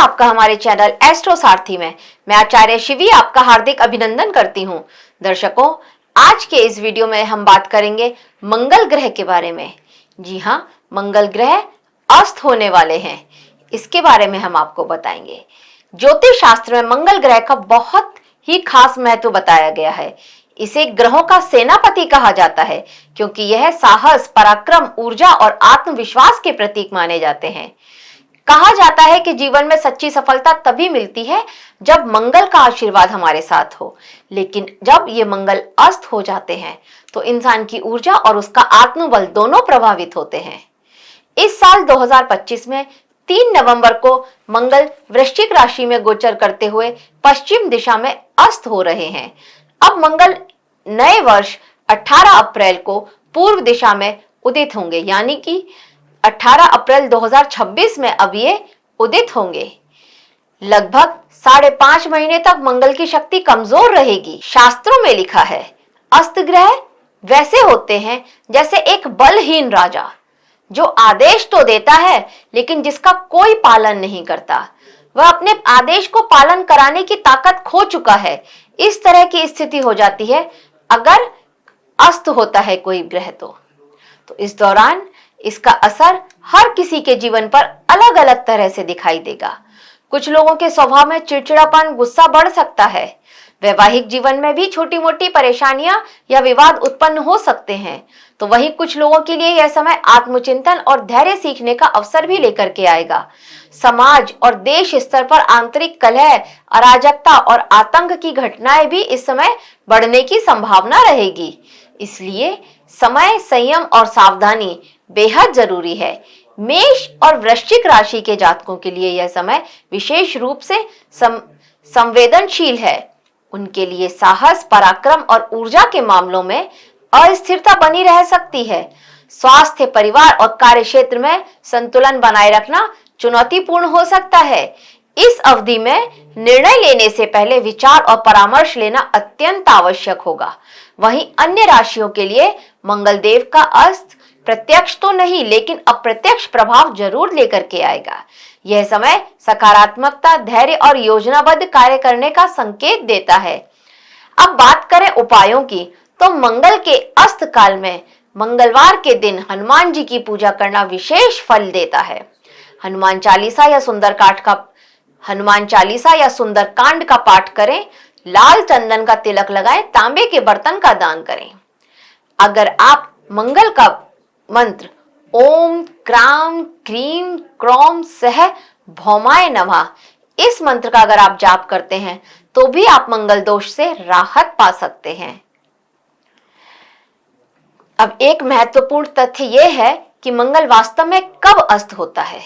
आपका हमारे channel astro सारथी में। मैं आचार्य शिवी आपका हार्दिक अभिनंदन करती हूँ। दर्शकों, आज के इस वीडियो में हम बात करेंगे मंगल ग्रह के बारे में। जी हाँ, मंगल ग्रह अस्त होने वाले हैं, इसके बारे में हम आपको बताएंगे। ज्योतिष शास्त्र में मंगल ग्रह का बहुत ही खास महत्व बताया गया है। इसे ग्रहों का सेनापति कहा जाता है क्योंकि यह साहस, पराक्रम, ऊर्जा और आत्मविश्वास के प्रतीक माने जाते हैं। कहा जाता है कि जीवन में सच्ची सफलता तभी मिलती है जब मंगल का आशीर्वाद हमारे साथ हो, लेकिन जब ये मंगल अस्त हो जाते हैं तो इंसान की ऊर्जा और उसका आत्मबल दोनों प्रभावित होते हैं। इस साल 2025 में 3 नवंबर को मंगल वृश्चिक राशि में गोचर करते हुए पश्चिम दिशा में अस्त हो रहे हैं। अब मंगल नए वर्ष 18 अप्रैल को पूर्व दिशा में उदित होंगे, यानी कि 18 अप्रैल 2026 में अब ये उदित होंगे। लगभग 5.5 महीने तक मंगल की शक्ति कमजोर रहेगी। शास्त्रों में लिखा है, अस्त ग्रह वैसे होते हैं जैसे एक बलहीन राजा जो आदेश तो देता है लेकिन जिसका कोई पालन नहीं करता। वह अपने आदेश को पालन कराने की ताकत खो चुका है। इस तरह की स्थिति हो जाती है अगर अस्त होता है कोई ग्रह तो इस दौरान इसका असर हर किसी के जीवन पर अलग अलग तरह से दिखाई देगा। कुछ लोगों के स्वभाव में चिड़चिड़ापन, गुस्सा बढ़ सकता है। वैवाहिक जीवन में भी छोटी मोटी परेशानियां या विवाद उत्पन्न हो सकते हैं। तो वहीं कुछ लोगों के लिए यह समय आत्मचिंतन और धैर्य सीखने का अवसर भी लेकर के आएगा। समाज और देश स्तर पर आंतरिक कलह, अराजकता और आतंक की घटनाएं भी इस समय बढ़ने की संभावना रहेगी। इसलिए समय, संयम और सावधानी बेहद जरूरी है। मेष और वृश्चिक राशि के जातकों के लिए यह समय विशेष रूप से संवेदनशील है। उनके लिए साहस, पराक्रम और ऊर्जा के मामलों में अस्थिरता बनी रह सकती है। स्वास्थ्य, परिवार और कार्य क्षेत्र में संतुलन बनाए रखना चुनौतीपूर्ण हो सकता है। इस अवधि में निर्णय लेने से पहले विचार और परामर्श लेना अत्यंत आवश्यक होगा। वहीं अन्य राशियों के लिए मंगल देव का अस्त प्रत्यक्ष तो नहीं लेकिन अप्रत्यक्ष प्रभाव जरूर लेकर के आएगा। यह समय सकारात्मकता, धैर्य और योजनाबद्ध कार्य करने का संकेत देता है। अब बात करें उपायों की, तो मंगल के अस्त काल में मंगलवार के दिन हनुमान जी की पूजा करना विशेष फल देता है। हनुमान चालीसा या सुंदरकांड का पाठ करें, लाल चंदन का तिलक लगाएं, तांबे के बर्तन का दान करें। अगर आप मंगल का मंत्र ओम क्राम क्रीम क्रौम सह भौमाय नमः, इस मंत्र का अगर आप जाप करते हैं तो भी आप मंगल दोष से राहत पा सकते हैं। अब एक महत्वपूर्ण तथ्य यह है कि मंगल वास्तव में कब अस्त होता है।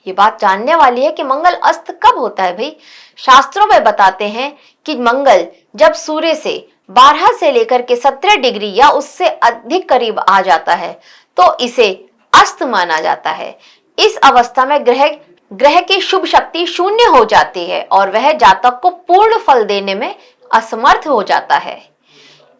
ये बात जानने वाली है कि मंगल अस्त कब होता है। भाई, शास्त्रों में बताते हैं कि मंगल जब सूर्य से 12 से लेकर के 17 डिग्री या उससे अधिक करीब आ जाता है तो इसे अस्त माना जाता है। इस अवस्था में ग्रह की शुभ शक्ति शून्य हो जाती है और वह जातक को पूर्ण फल देने में असमर्थ हो जाता है।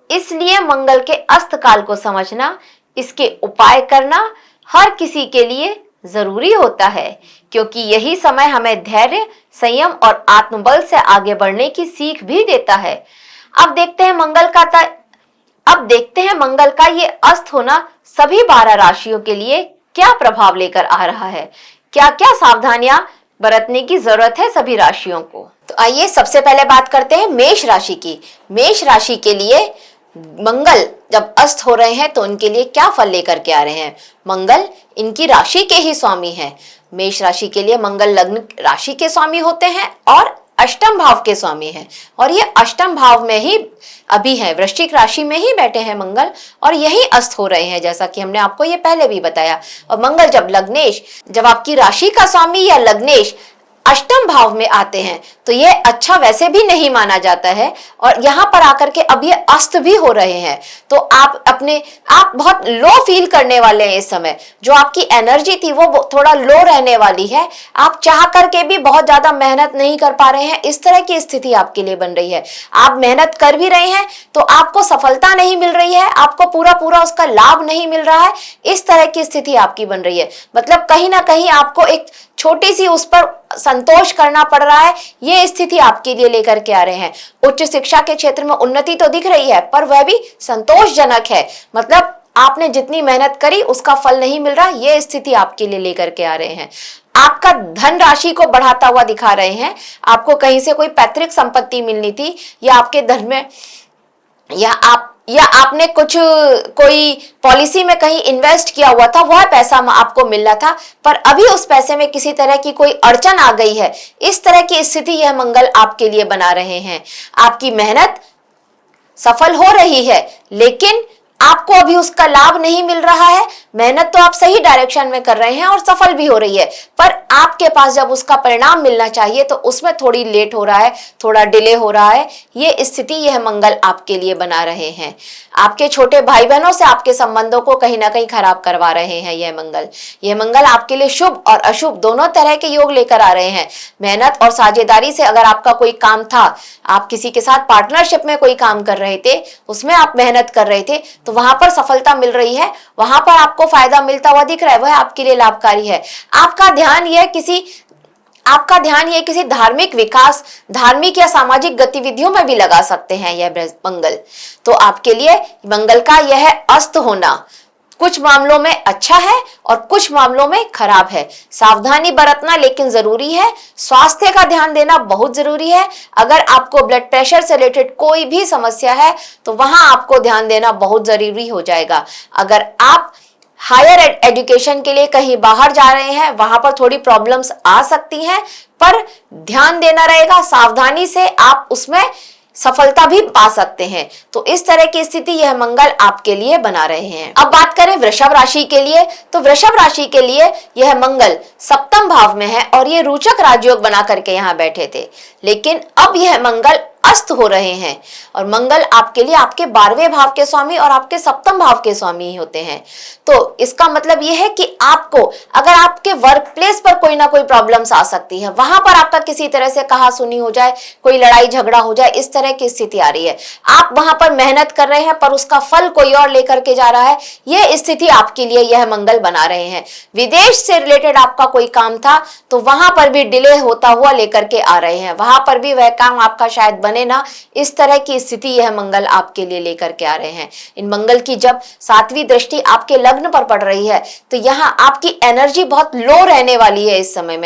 इसलिए मंगल के अस्त काल को समझना, इसके उपाय करना हर किसी के लिए जरूरी होता है, क्योंकि यही समय हमें धैर्य, संयम और आत्मबल से आगे बढ़ने की सीख भी देता है। अब देखते हैं मंगल का ये अस्त होना सभी 12 राशियों के लिए क्या प्रभाव लेकर आ रहा है। क्या क्या सावधानियां बरतने की जरूरत है सभी राशियों को। तो आइए सबसे पहले बात करते हैं मेष राशि की। मेष राशि के लिए मंगल जब अस्त हो रहे हैं तो उनके लिए क्या फल लेकर के आ रहे हैं। मंगल इनकी राशि के ही स्वामी हैं। मेष राशि के लिए मंगल लग्न राशि के स्वामी होते हैं और अष्टम भाव के स्वामी हैं, और ये अष्टम भाव में ही अभी है, वृश्चिक राशि में ही बैठे हैं मंगल, और यही अस्त हो रहे हैं, जैसा कि हमने आपको ये पहले भी बताया। और मंगल जब आपकी राशि का स्वामी या लग्नेश अष्टम भाव में आते हैं तो ये अच्छा वैसे भी नहीं माना जाता है, और यहाँ पर आकर के अब ये अस्त भी हो रहे हैं तो आप बहुत लो फील करने वाले हैं। इस समय जो आपकी एनर्जी थी वो थोड़ा लो रहने वाली है। आप चाह करके भी बहुत ज्यादा मेहनत नहीं कर पा रहे हैं, इस तरह की स्थिति आपके लिए बन रही है। आप मेहनत कर भी रहे हैं तो आपको सफलता नहीं मिल रही है, आपको पूरा उसका लाभ नहीं मिल रहा है, इस तरह की स्थिति आपकी बन रही है। मतलब कहीं ना कहीं आपको एक छोटी सी उस पर संतोष करना पड़ रहा है, ये स्थिति आपके लिए लेकर के आ रहे हैं। उच्च शिक्षा के क्षेत्र में उन्नति तो दिख रही है पर वह भी संतोषजनक है, मतलब आपने जितनी मेहनत करी उसका फल नहीं मिल रहा, ये स्थिति आपके लिए लेकर के आ रहे हैं। आपका धन राशि को बढ़ाता हुआ दिखा रहे हैं। आपको कहीं से कोई पैतृक संपत्ति मिलनी थी, या आपके धन में, या आपने कोई पॉलिसी में कहीं इन्वेस्ट किया हुआ था, वह पैसा आपको मिलना था, पर अभी उस पैसे में किसी तरह की कोई अड़चन आ गई है। इस तरह की स्थिति यह मंगल आपके लिए बना रहे हैं। आपकी मेहनत सफल हो रही है लेकिन आपको अभी उसका लाभ नहीं मिल रहा है। मेहनत तो आप सही डायरेक्शन में कर रहे हैं और सफल भी हो रही है, पर आपके पास जब उसका परिणाम मिलना चाहिए तो उसमें थोड़ी लेट हो रहा है, थोड़ा डिले हो रहा है। ये स्थिति यह मंगल आपके लिए बना रहे हैं। आपके छोटे भाई बहनों से आपके संबंधों को कहीं ना कहीं खराब करवा रहे हैं। यह मंगल आपके लिए शुभ और अशुभ दोनों तरह के योग लेकर आ रहे हैं। मेहनत और साझेदारी से अगर आपका कोई काम था, आप किसी के साथ पार्टनरशिप में कोई काम कर रहे थे, उसमें आप मेहनत कर रहे थे, तो वहां पर सफलता मिल रही है, वहां पर आपको फायदा मिलता हुआ दिख रहा है, वह आपके लिए लाभकारी है। आपका ध्यान यह किसी धार्मिक विकास, धार्मिक या सामाजिक गतिविधियों में भी लगा सकते हैं यह मंगल। तो आपके लिए मंगल का यह अस्त होना कुछ मामलों में अच्छा है और कुछ मामलों में खराब है। सावधानी बरतना लेकिन जरूरी है। स्वास्थ्य का ध्यान देना बहुत जरूरी है। अगर आपको ब्लड प्रेशर से रिलेटेड कोई भी समस्या है तो वहां आपको ध्यान देना बहुत जरूरी हो जाएगा। अगर आप हायर एजुकेशन के लिए कहीं बाहर जा रहे हैं, वहां पर थोड़ी प्रॉब्लम्स आ सकती हैं, पर ध्यान देना रहेगा। सावधानी से आप उसमें सफलता भी पा सकते हैं। तो इस तरह की स्थिति यह मंगल आपके लिए बना रहे हैं। अब बात करें वृषभ राशि के लिए, तो वृषभ राशि के लिए यह मंगल सप्तम भाव में है और ये रोचक राजयोग बना करके यहाँ बैठे थे, लेकिन अब यह मंगल अस्त हो रहे हैं। और मंगल आपके लिए आपके 12वें भाव के स्वामी और आपके सप्तम भाव के स्वामी ही होते हैं। तो इसका मतलब यह है कि आपको अगर आपके वर्क प्लेस पर कोई ना कोई प्रॉब्लम्स आ सकती है, वहां पर आपका किसी तरह से कहा सुनी हो जाए, कोई लड़ाई झगड़ा हो जाए, इस तरह की स्थिति आ रही है। आप वहां पर मेहनत कर रहे हैं पर उसका फल कोई और लेकर के जा रहा है, यह स्थिति आपके लिए यह मंगल बना रहे हैं। विदेश से रिलेटेड आपका कोई काम था तो वहां पर भी डिले होता हुआ लेकर के आ रहे हैं, वहां पर भी वह काम आपका शायद बने ना, इस तरह की स्थिति यह मंगल आपके लिए लेकर के आ रहे हैं। इन मंगल की जब 7वीं दृष्टि आपके लग्न पर पड़ रही है तो यहाँ आपकी एनर्जी बहुत लो रहने वाली है। इस समय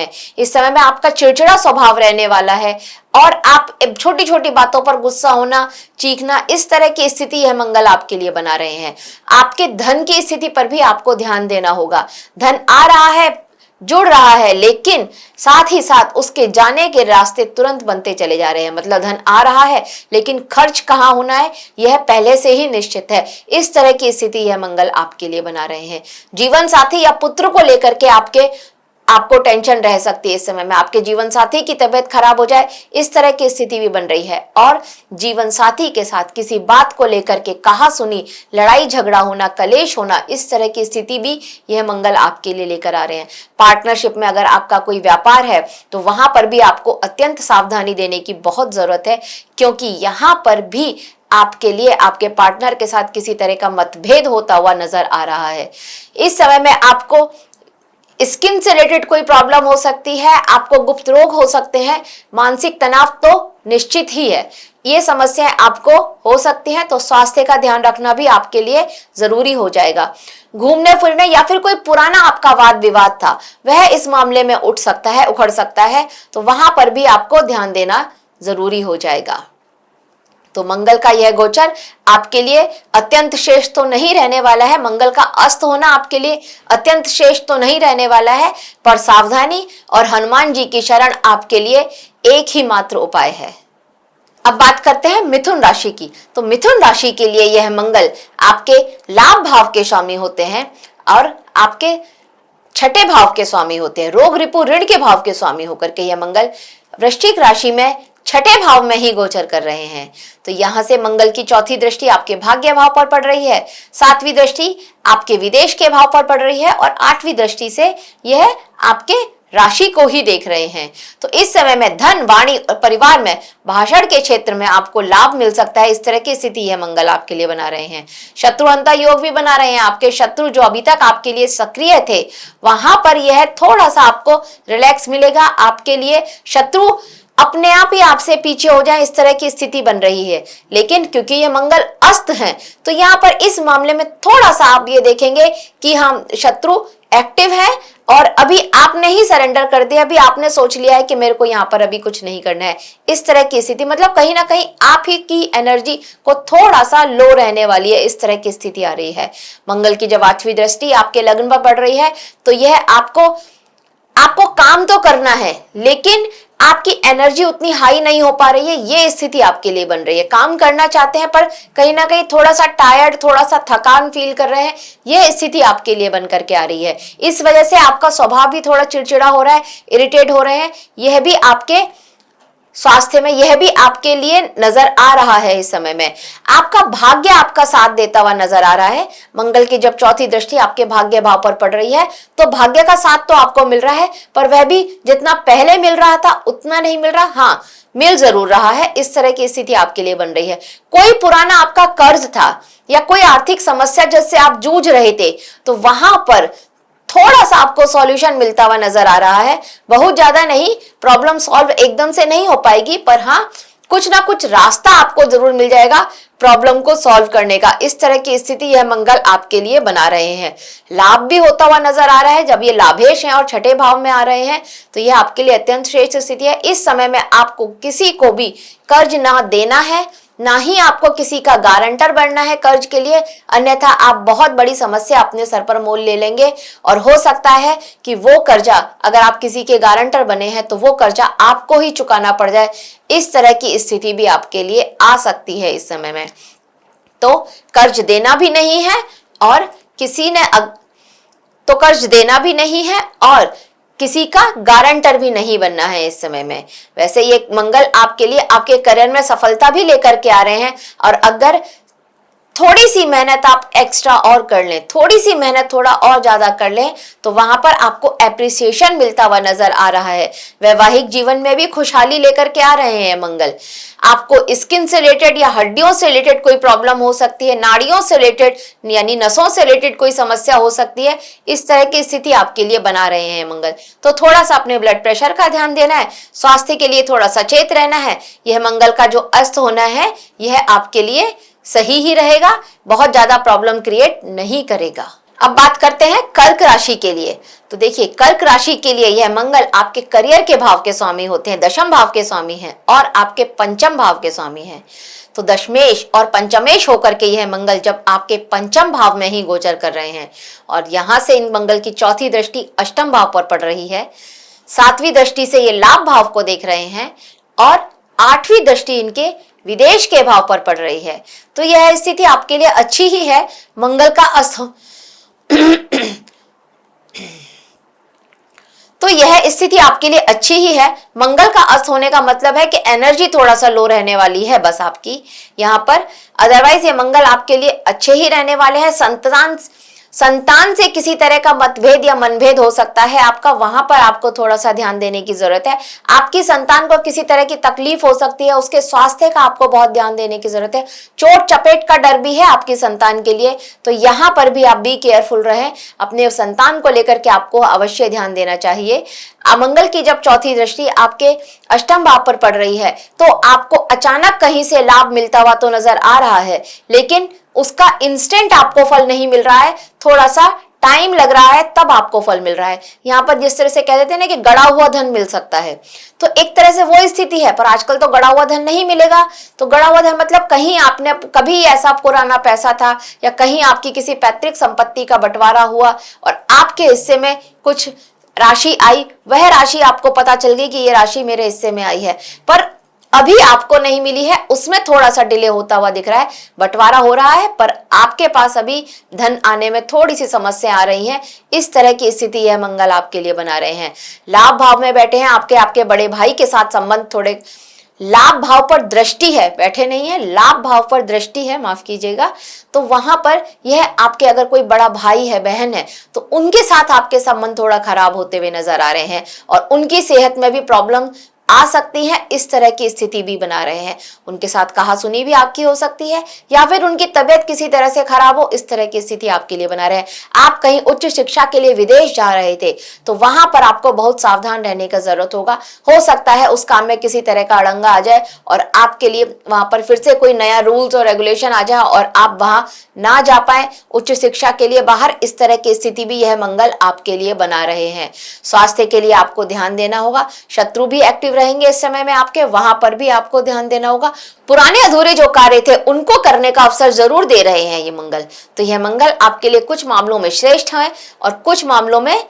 में आपका चिड़चिड़ा स्वभाव रहने वाला है और आप छोटी छोटी बातों पर गुस्सा होना, चीखना, इस तरह की स्थिति यह मंगल आपके लिए बना रहे हैं। आपके धन की स्थिति पर भी आपको ध्यान देना होगा। धन आ रहा है, जुड़ रहा है, लेकिन साथ ही साथ उसके जाने के रास्ते तुरंत बनते चले जा रहे हैं। मतलब धन आ रहा है लेकिन खर्च कहाँ होना है यह पहले से ही निश्चित है। इस तरह की स्थिति यह मंगल आपके लिए बना रहे हैं। जीवन साथी या पुत्र को लेकर के आपको टेंशन रह सकती है। इस समय में आपके जीवन साथी की तबीयत खराब हो जाए, इस तरह की स्थिति भी बन रही है। और जीवन साथी के साथ किसी बात को लेकर के कहा सुनी, लड़ाई झगड़ा होना, कलेश होना, इस तरह की स्थिति भी यह मंगल आपके लिए लेकर आ रहे हैं। पार्टनरशिप में अगर आपका कोई व्यापार है तो वहां पर भी आपको अत्यंत सावधानी देने की बहुत जरूरत है, क्योंकि यहाँ पर भी आपके लिए आपके पार्टनर के साथ किसी तरह का मतभेद होता हुआ नजर आ रहा है। इस समय में आपको स्किन से रिलेटेड कोई प्रॉब्लम हो सकती है, आपको गुप्त रोग हो सकते हैं, मानसिक तनाव तो निश्चित ही है। ये समस्याएं आपको हो सकती हैं, तो स्वास्थ्य का ध्यान रखना भी आपके लिए जरूरी हो जाएगा। घूमने फिरने या फिर कोई पुराना आपका वाद विवाद था वह इस मामले में उठ सकता है, उखड़ सकता है, तो वहां पर भी आपको ध्यान देना जरूरी हो जाएगा। तो मंगल का यह गोचर आपके लिए अत्यंत श्रेष्ठ तो नहीं रहने वाला है। मंगल का अस्त होना आपके लिए अत्यंत श्रेष्ठ तो नहीं रहने वाला है, पर सावधानी और हनुमान जी की शरण आपके लिए एक ही मात्र उपाय है। अब बात करते हैं मिथुन राशि की। तो मिथुन राशि के लिए यह मंगल आपके लाभ भाव के स्वामी होते हैं और आपके 6ठे भाव के स्वामी होते हैं। रोग रिपु ऋण के भाव के स्वामी होकर के यह मंगल वृश्चिक राशि में 6ठे भाव में ही गोचर कर रहे हैं। तो यहां से मंगल की 4थी दृष्टि आपके भाग्य भाव पर पड़ रही है, 7वीं दृष्टि आपके विदेश के भाव पर पड़ रही है और 8वीं दृष्टि से यह आपके राशि को ही देख रहे हैं। तो इस समय में धन, वाणी और परिवार में, भाषण के क्षेत्र में आपको लाभ मिल सकता है। इस तरह की स्थिति यह मंगल आपके लिए बना रहे हैं। शत्रुअंता योग भी बना रहे हैं। आपके शत्रु जो अभी तक आपके लिए सक्रिय थे, वहां पर यह थोड़ा सा आपको रिलैक्स मिलेगा। आपके लिए शत्रु अपने आप ही आपसे पीछे हो जाए, इस तरह की स्थिति बन रही है। लेकिन क्योंकि ये मंगल अस्त हैं, तो यहाँ पर इस मामले में थोड़ा सा आप ये देखेंगे कि हम शत्रु एक्टिव है और अभी आपने ही सरेंडर कर दिया, अभी आपने सोच लिया है कि मेरे को यहाँ पर अभी कुछ नहीं करना है। इस तरह की स्थिति मतलब कहीं ना कहीं आप ही की एनर्जी को थोड़ा सा लो रहने वाली है, इस तरह की स्थिति आ रही है। मंगल की जब 8वीं दृष्टि आपके लग्न पर पड़ रही है, तो यह आपको काम तो करना है, लेकिन आपकी एनर्जी उतनी हाई नहीं हो पा रही है। ये स्थिति आपके लिए बन रही है। काम करना चाहते हैं पर कहीं ना कहीं थोड़ा सा टायर्ड, थोड़ा सा थकान फील कर रहे हैं। ये स्थिति आपके लिए बन करके आ रही है। इस वजह से आपका स्वभाव भी थोड़ा चिड़चिड़ा हो रहा है, इरिटेट हो रहे हैं। यह भी आपके स्वास्थ्य में, यह भी आपके लिए नजर आ रहा है। इस समय में आपका भाग्य आपका साथ देता हुआ नजर आ रहा है। मंगल की जब 4थी दृष्टि आपके भाग्य भाव पर पड़ रही है, तो भाग्य का साथ तो आपको मिल रहा है, पर वह भी जितना पहले मिल रहा था उतना नहीं मिल रहा। हाँ, मिल जरूर रहा है। इस तरह की स्थिति आपके लिए बन रही है। कोई पुराना आपका कर्ज था या कोई आर्थिक समस्या जिससे आप जूझ रहे थे, तो वहां पर थोड़ा सा आपको सॉल्यूशन मिलता हुआ नजर आ रहा है। बहुत ज्यादा नहीं, प्रॉब्लम सॉल्व एकदम से नहीं हो पाएगी, पर हाँ कुछ ना कुछ रास्ता आपको जरूर मिल जाएगा प्रॉब्लम को सॉल्व करने का। इस तरह की स्थिति यह मंगल आपके लिए बना रहे हैं। लाभ भी होता हुआ नजर आ रहा है। जब ये लाभेश हैं और 6ठे भाव में आ रहे हैं, तो यह आपके लिए अत्यंत श्रेष्ठ स्थिति है। इस समय में आपको किसी को भी कर्ज ना देना है, ना ही आपको किसी का गारंटर बनना है कर्ज के लिए, अन्यथा आप बहुत बड़ी समस्या अपने सर पर मोल ले लेंगे। और हो सकता है कि वो कर्जा, अगर आप किसी के गारंटर बने हैं, तो वो कर्जा आपको ही चुकाना पड़ जाए। इस तरह की स्थिति भी आपके लिए आ सकती है इस समय में। तो कर्ज देना भी नहीं है और कर्ज देना भी नहीं है और किसी का गारंटर भी नहीं बनना है इस समय में। वैसे ये मंगल आपके लिए आपके करियर में सफलता भी लेकर के आ रहे हैं। और अगर थोड़ी सी मेहनत आप एक्स्ट्रा और कर लें, थोड़ी सी मेहनत थोड़ा और ज्यादा कर लें, तो वहां पर आपको एप्रिसिएशन मिलता हुआ नजर आ रहा है। वैवाहिक जीवन में भी खुशहाली लेकर के आ रहे हैं मंगल। आपको स्किन से रिलेटेड या हड्डियों से रिलेटेड कोई प्रॉब्लम हो सकती है, नाड़ियों से रिलेटेड यानी नसों से रिलेटेड कोई समस्या हो सकती है। इस तरह की स्थिति आपके लिए बना रहे हैं मंगल। तो थोड़ा सा अपने ब्लड प्रेशर का ध्यान देना है, स्वास्थ्य के लिए थोड़ा सचेत रहना है। यह मंगल का जो अस्त होना है, यह आपके लिए सही ही रहेगा, बहुत ज्यादा प्रॉब्लम क्रिएट नहीं करेगा। अब बात करते हैं कर्क राशि के लिए। तो देखिए, कर्क राशि के लिए यह मंगल आपके करियर के भाव के स्वामी होते हैं, दशम भाव के स्वामी हैं और आपके पंचम भाव के स्वामी हैं। तो दशमेश और पंचमेश होकर के यह मंगल जब आपके पंचम भाव में ही गोचर कर रहे हैं, और यहां से इन मंगल की 4थी दृष्टि अष्टम भाव पर पड़ रही है, 7वीं दृष्टि से ये लाभ भाव को देख रहे हैं और 8वीं दृष्टि इनके विदेश के भाव पर पड़ रही है। तो यह स्थिति आपके लिए अच्छी ही है। मंगल का अस्त तो यह स्थिति आपके लिए अच्छी ही है। मंगल का अस्त होने का मतलब है कि एनर्जी थोड़ा सा लो रहने वाली है बस आपकी यहाँ पर। अदरवाइज ये मंगल आपके लिए अच्छे ही रहने वाले हैं। संतान से किसी तरह का मतभेद या मनभेद हो सकता है आपका, वहां पर आपको थोड़ा सा ध्यान देने की जरूरत है। आपकी संतान को किसी तरह की तकलीफ हो सकती है, उसके स्वास्थ्य का आपको बहुत ध्यान देने की जरूरत है। चोट चपेट का डर भी है आपकी संतान के लिए, तो यहाँ पर भी आप बी केयरफुल रहें। अपने संतान को लेकर के आपको अवश्य ध्यान देना चाहिए। मंगल की जब 4थी दृष्टि आपके अष्टम भाव पर पड़ रही है, तो आपको अचानक कहीं से लाभ मिलता हुआ तो नजर आ रहा है, लेकिन उसका इंस्टेंट आपको फल नहीं मिल रहा है, थोड़ा सा टाइम लग रहा है, तब आपको फल मिल रहा है। यहाँ पर जिस तरह से कह देते हैं ना कि गड़ा हुआ धन मिल सकता है, तो एक तरह से वो स्थिति है। पर आजकल तो गड़ा हुआ धन नहीं मिलेगा। तो गड़ा हुआ धन मतलब कहीं आपने कभी ऐसा पुराना पैसा था या कहीं आपकी किसी पैतृक संपत्ति का बंटवारा हुआ और आपके हिस्से में कुछ राशि आई, वह राशि आपको पता चल गई कि ये राशि मेरे हिस्से में आई है, पर अभी आपको नहीं मिली है, उसमें थोड़ा सा डिले होता हुआ दिख रहा है। बंटवारा हो रहा है पर आपके पास अभी धन आने में थोड़ी सी समस्या आ रही है। इस तरह की स्थिति यह मंगल आपके लिए बना रहे हैं। लाभ भाव में बैठे हैं, आपके बड़े भाई के साथ संबंध थोड़े लाभ भाव पर दृष्टि है, बैठे नहीं है, लाभ भाव पर दृष्टि है, माफ कीजिएगा, तो वहां पर यह आपके अगर कोई बड़ा भाई है, बहन है, तो उनके साथ आपके संबंध थोड़ा खराब होते हुए नजर आ रहे हैं और उनकी सेहत में भी प्रॉब्लम आ सकती है, इस तरह की स्थिति भी बना रहे हैं। उनके साथ कहासुनी भी आपकी हो सकती है या फिर उनकी तबीयत किसी तरह से खराब हो, इस तरह की स्थिति आपके लिए बना रहे हैं। आप कहीं उच्च शिक्षा के लिए विदेश जा रहे थे तो वहां पर आपको बहुत सावधान रहने की जरूरत होगा। हो सकता है उस काम में किसी तरह का अड़ंगा आ जाए और आपके लिए वहां पर फिर से कोई नया रूल्स और रेगुलेशन आ जाए और आप वहां ना जा पाए उच्च शिक्षा के लिए बाहर, इस तरह की स्थिति भी यह मंगल आपके लिए बना रहे हैं। स्वास्थ्य के लिए आपको ध्यान देना होगा, शत्रु भी एक्टिव रहेंगे इस समय में आपके, वहां पर भी आपको ध्यान देना होगा। पुराने अधूरे जो कार्य थे उनको करने का अवसर जरूर दे रहे हैं ये मंगल, तो यह मंगल आपके लिए कुछ मामलों में श्रेष्ठ है और कुछ मामलों में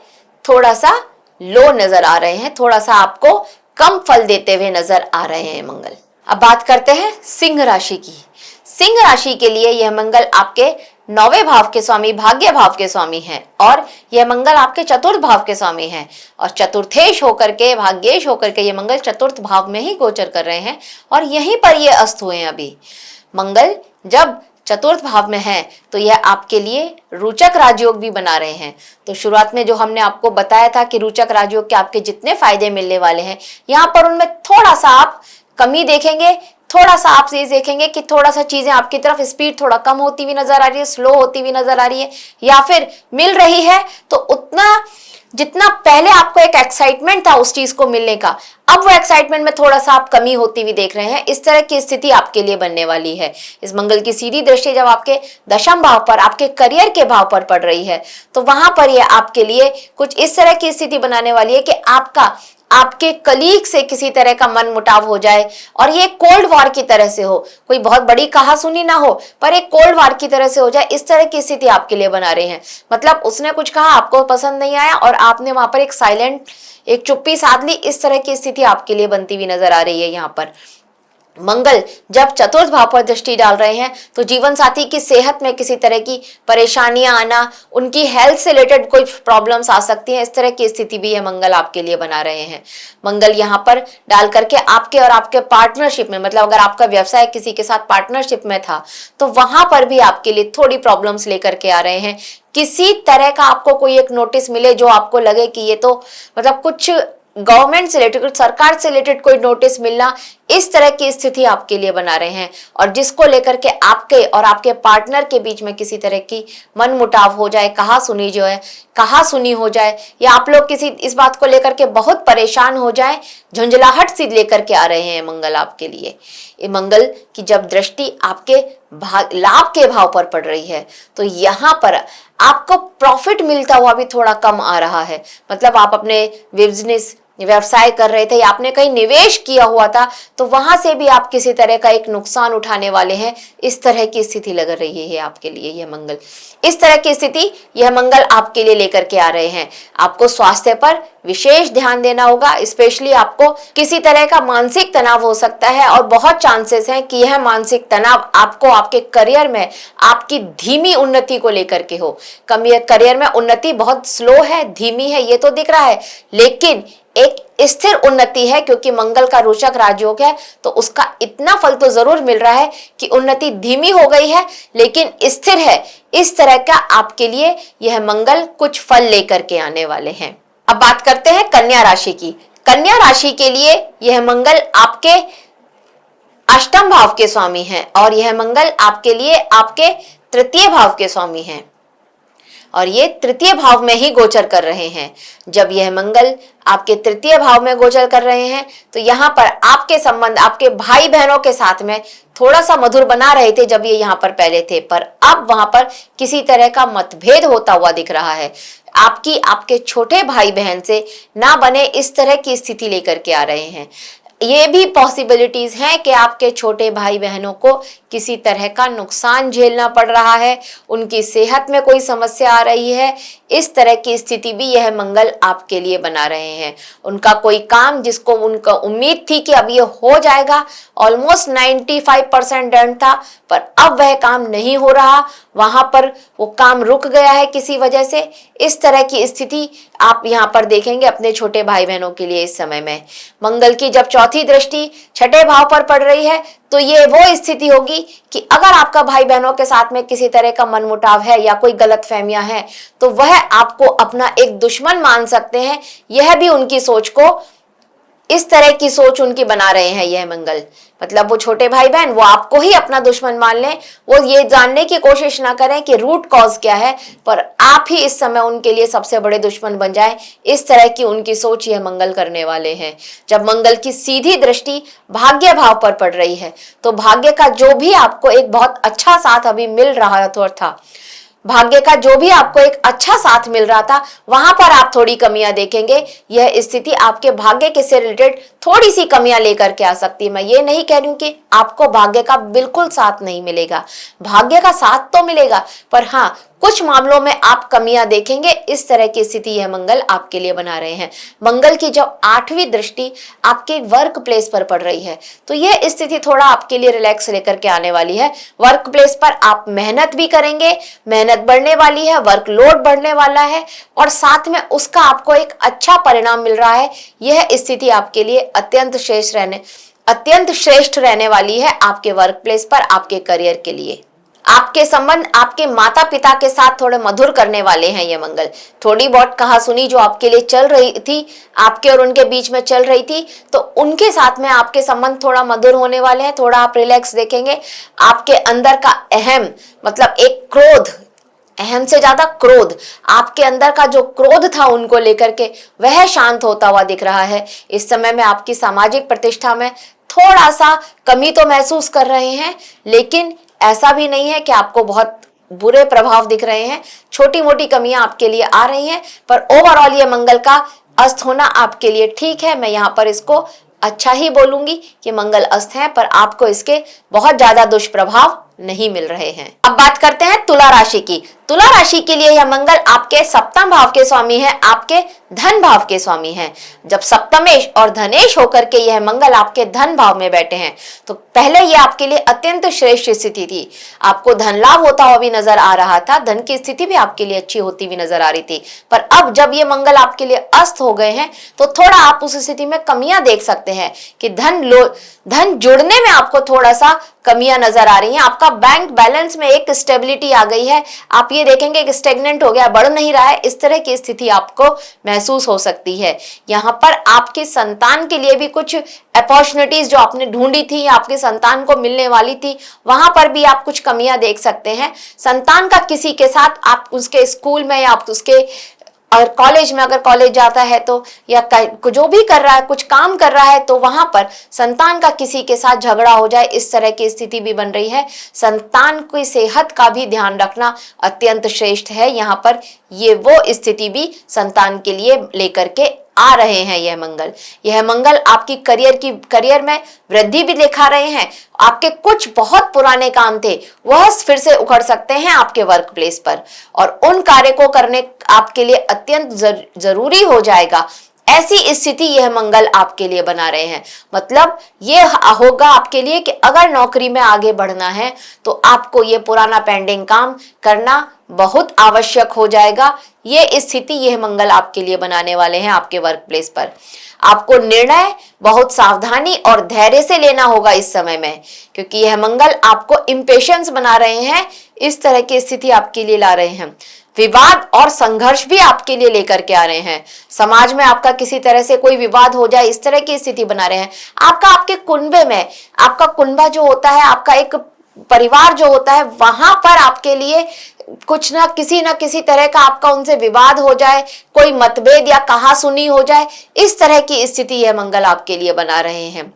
थोड़ा सा लो नजर आ रहे हैं, थोड़ा सा आपको कम फल देते हुए नजर आ रहे हैं मंगल। अब बात करते हैं सिंह राशि की। सिंह राशि के लिए यह मंगल आपके 9वें भाव के स्वामी, भाग्य भाव के स्वामी हैं और यह मंगल आपके चतुर्थ भाव के स्वामी हैं और चतुर्थेश होकर के, भाग्येश होकर के ये मंगल चतुर्थ भाव में ही गोचर कर रहे हैं और यहीं पर ये अस्त हुए हैं। अभी मंगल जब चतुर्थ भाव में है तो यह आपके लिए रोचक राजयोग भी बना रहे हैं। तो शुरुआत में जो हमने आपको बताया था कि रोचक राजयोग के आपके जितने फायदे मिलने वाले हैं, यहाँ पर उनमें थोड़ा सा आप कमी देखेंगे, थोड़ा सा आप ये देखेंगे कि थोड़ा सा चीजें आपकी तरफ स्पीड थोड़ा कम होती हुई नजर आ रही है, स्लो होती हुई नजर आ रही है, या फिर मिल रही है तो उतना जितना पहले आपको एक एक्साइटमेंट था उस चीज को मिलने का, अब वो एक्साइटमेंट में थोड़ा सा आप कमी होती हुई देख रहे हैं। इस तरह की स्थिति आपके लिए बनने वाली है। इस मंगल की सीधी दृष्टि जब आपके दशम भाव पर, आपके करियर के भाव पर पड़ रही है तो वहां पर ये आपके लिए कुछ इस तरह की स्थिति बनाने वाली है कि आपके कलीग से किसी तरह का मन मुटाव हो जाए और ये कोल्ड वॉर की तरह से हो, कोई बहुत बड़ी कहासुनी ना हो पर एक कोल्ड वॉर की तरह से हो जाए, इस तरह की स्थिति आपके लिए बना रहे हैं। मतलब उसने कुछ कहा, आपको पसंद नहीं आया और आपने वहां पर एक चुप्पी साध ली, इस तरह की स्थिति आपके लिए बनती हुई नजर आ रही है। यहाँ पर मंगल जब चतुर्थ भाव पर दृष्टि डाल रहे हैं तो जीवन साथी की सेहत में किसी तरह की परेशानियां आना, उनकी हेल्थ से रिलेटेड कोई प्रॉब्लम्स आ सकती हैं, इस तरह की स्थिति भी यह मंगल आपके लिए बना रहे हैं। मंगल यहाँ पर डाल करके आपके और आपके पार्टनरशिप में, मतलब अगर आपका व्यवसाय किसी के साथ पार्टनरशिप में था तो वहां पर भी आपके लिए थोड़ी प्रॉब्लम्स लेकर के आ रहे हैं। किसी तरह का आपको कोई एक नोटिस मिले जो आपको लगे कि ये तो मतलब कुछ गवर्नमेंट से रिलेटेड, कुछ सरकार से रिलेटेड कोई नोटिस मिलना, इस तरह की स्थिति आपके लिए बना रहे हैं और जिसको लेकर के आपके और आपके पार्टनर के बीच में किसी तरह की मनमुटाव हो जाए, कहासुनी हो जाए या आप लोग किसी इस बात को लेकर के बहुत परेशान हो जाए, झुंझलाहट सी लेकर के आ रहे हैं मंगल आपके लिए। ये मंगल की जब दृष्टि आपके लाभ के भाव पर पड़ रही है तो यहाँ पर आपको प्रॉफिट मिलता हुआ भी थोड़ा कम आ रहा है। मतलब आप अपने बिजनेस व्यवसाय कर रहे थे या आपने कहीं निवेश किया हुआ था तो वहां से भी आप किसी तरह का एक नुकसान उठाने वाले हैं, इस तरह की स्थिति लग रही है आपके लिए यह मंगल। इस तरह की स्थिति यह मंगल आपके लिए लेकर के आ रहे हैं। आपको स्वास्थ्य पर विशेष ध्यान देना होगा, स्पेशली आपको किसी तरह का मानसिक तनाव हो सकता है और बहुत चांसेस हैं कि यह मानसिक तनाव आपको आपके करियर में आपकी धीमी उन्नति को लेकर के हो। करियर में उन्नति बहुत स्लो है, धीमी है, ये तो दिख रहा है, लेकिन एक स्थिर उन्नति है क्योंकि मंगल का रोचक राजयोग है तो उसका इतना फल तो जरूर मिल रहा है कि उन्नति धीमी हो गई है लेकिन स्थिर है। इस तरह का आपके लिए यह मंगल कुछ फल लेकर के आने वाले हैं। अब बात करते हैं कन्या राशि की। कन्या राशि के लिए यह मंगल आपके अष्टम भाव के स्वामी हैं और यह मंगल आपके लिए आपके तृतीय भाव के स्वामी हैं और ये तृतीय भाव में ही गोचर कर रहे हैं। जब यह मंगल आपके तृतीय भाव में गोचर कर रहे हैं तो यहाँ पर आपके संबंध आपके भाई बहनों के साथ में थोड़ा सा मधुर बना रहे थे जब ये यहाँ पर पहले थे, पर अब वहां पर किसी तरह का मतभेद होता हुआ दिख रहा है। आपके छोटे भाई बहन से ना बने, इस तरह की स्थिति लेकर के आ रहे हैं। ये भी पॉसिबिलिटीज हैं कि आपके छोटे भाई बहनों को किसी तरह का नुकसान झेलना पड़ रहा है, उनकी सेहत में कोई समस्या आ रही है, इस तरह की स्थिति भी यह मंगल आपके लिए बना रहे हैं। उनका कोई काम जिसको उनका उम्मीद थी कि अब ये हो जाएगा, ऑलमोस्ट 95% डन था, पर अब वह काम नहीं हो रहा, वहां पर वो काम रुक गया है किसी वजह से। इस तरह की स्थिति आप यहाँ पर देखेंगे अपने छोटे भाई बहनों के लिए। इस समय में मंगल की जब चौथी दृष्टि छठे भाव पर पड़ रही है तो ये वो स्थिति होगी कि अगर आपका भाई बहनों के साथ में किसी तरह का मनमुटाव है या कोई गलतफहमियां हैं तो वह आपको अपना एक दुश्मन मान सकते हैं। यह भी उनकी सोच को, इस तरह की सोच उनकी बना रहे हैं यह मंगल। मतलब वो छोटे भाई बहन वो आपको ही अपना दुश्मन मान लें, वो ये जानने की कोशिश ना करें कि रूट कॉज क्या है, पर आप ही इस समय उनके लिए सबसे बड़े दुश्मन बन जाए। इस तरह की उनकी सोच यह मंगल करने वाले हैं। जब मंगल की सीधी दृष्टि भाग्य भाव पर पड़ रही है तो भाग्य का जो भी आपको एक बहुत अच्छा साथ अभी मिल रहा था, भाग्य का जो भी आपको एक अच्छा साथ मिल रहा था, वहां पर आप थोड़ी कमियां देखेंगे। यह स्थिति आपके भाग्य के से रिलेटेड थोड़ी सी कमियां लेकर के आ सकती है। मैं ये नहीं कह रही हूं कि आपको भाग्य का बिल्कुल साथ नहीं मिलेगा, भाग्य का साथ तो मिलेगा, पर हाँ कुछ मामलों में आप कमियां देखेंगे। इस तरह की स्थिति यह मंगल आपके लिए बना रहे हैं। मंगल की जब 8वीं दृष्टि आपके वर्क प्लेस पर पड़ रही है तो यह स्थिति थोड़ा आपके लिए रिलैक्स लेकर के आने वाली है। वर्क प्लेस पर आप मेहनत भी करेंगे, मेहनत बढ़ने वाली है, वर्कलोड बढ़ने वाला है और साथ में उसका आपको एक अच्छा परिणाम मिल रहा है। यह स्थिति आपके लिए अत्यंत श्रेष्ठ रहने वाली है आपके वर्क प्लेस पर, आपके करियर के लिए। आपके संबंध आपके माता पिता के साथ थोड़े मधुर करने वाले हैं ये मंगल। थोड़ी बहुत कहासुनी जो आपके लिए चल रही थी, आपके और उनके बीच में चल रही थी, तो उनके साथ में आपके संबंध थोड़ा मधुर होने वाले हैं। थोड़ा आप रिलैक्स देखेंगे। आपके अंदर का अहम मतलब एक क्रोध, अहम से ज्यादा क्रोध, आपके अंदर का जो क्रोध था उनको लेकर के वह शांत होता हुआ दिख रहा है। इस समय में आपकी सामाजिक प्रतिष्ठा में थोड़ा सा कमी तो महसूस कर रहे हैं, लेकिन ऐसा भी नहीं है कि आपको बहुत बुरे प्रभाव दिख रहे हैं। छोटी मोटी कमियां आपके लिए आ रही हैं, पर ओवरऑल ये मंगल का अस्त होना आपके लिए ठीक है। मैं यहाँ पर इसको अच्छा ही बोलूंगी कि मंगल अस्त है, पर आपको इसके बहुत ज्यादा दुष्प्रभाव नहीं मिल रहे हैं। अब बात करते हैं तुला राशि की। तुला राशि के लिए यह मंगल आपके सप्तम भाव के स्वामी है, आपके धन भाव के स्वामी हैं। जब सप्तमेश और धनेश होकर के यह मंगल आपके धन भाव में बैठे हैं तो पहले यह आपके लिए अत्यंत श्रेष्ठ स्थिति थी। आपको धन लाभ होता हुआ भी नजर आ रहा था, धन की स्थिति भी आपके लिए अच्छी होती हुई नजर आ रही थी। पर अब जब ये मंगल आपके लिए अस्त हो गए हैं तो थोड़ा आप उस स्थिति में कमियां देख सकते हैं कि धन जुड़ने में आपको थोड़ा सा कमियां नजर आ रही हैं। आपका बैंक बैलेंस में एक स्टेबिलिटी आ गई है, आप ये देखेंगे कि स्टेगनेंट हो गया, बढ़ नहीं रहा है, इस तरह की स्थिति आपको महसूस हो सकती है। यहाँ पर आपके संतान के लिए भी कुछ अपॉर्चुनिटीज जो आपने ढूंढी थी, आपके संतान को मिलने वाली थी, वहां पर भी आप कुछ कमियां देख सकते हैं। संतान का किसी के साथ आप उसके स्कूल में या आप उसके और कॉलेज में, अगर कॉलेज जाता है तो, या जो भी कर रहा है, कुछ काम कर रहा है, तो वहां पर संतान का किसी के साथ झगड़ा हो जाए, इस तरह की स्थिति भी बन रही है। संतान की सेहत का भी ध्यान रखना अत्यंत श्रेष्ठ है। यहाँ पर ये वो स्थिति भी संतान के लिए लेकर के आ रहे हैं यह मंगल आपकी करियर में वृद्धि भी दिखा रहे हैं। आपके कुछ बहुत पुराने काम थे वह फिर से उखड़ सकते हैं आपके वर्क प्लेस पर, और उन कार्य को करने आपके लिए अत्यंत जरूरी हो जाएगा। ऐसी स्थिति यह मंगल आपके लिए बना रहे हैं। मतलब ये होगा आपके लिए कि अगर नौकरी में आगे बढ़ना है तो आपको ये पुराना पेंडिंग काम करना बहुत आवश्यक हो जाएगा। ये स्थिति यह मंगल आपके लिए बनाने वाले हैं आपके वर्क प्लेस पर। आपको निर्णय बहुत सावधानी और धैर्य से लेना होगा इस समय में, क्योंकि यह मंगल आपको इम्पेशंस बना रहे हैं, इस तरह की स्थिति आपके लिए ला रहे हैं। विवाद और संघर्ष भी आपके लिए लेकर के आ रहे हैं। समाज में आपका किसी तरह से कोई विवाद हो जाए, इस तरह की स्थिति बना रहे हैं। आपके कुनबे में, आपका कुनबा जो होता है, आपका एक परिवार जो होता है, वहां पर आपके लिए कुछ ना किसी तरह का आपका उनसे विवाद हो जाए, कोई मतभेद या कहासुनी हो जाए, इस तरह की स्थिति यह मंगल आपके लिए बना रहे हैं।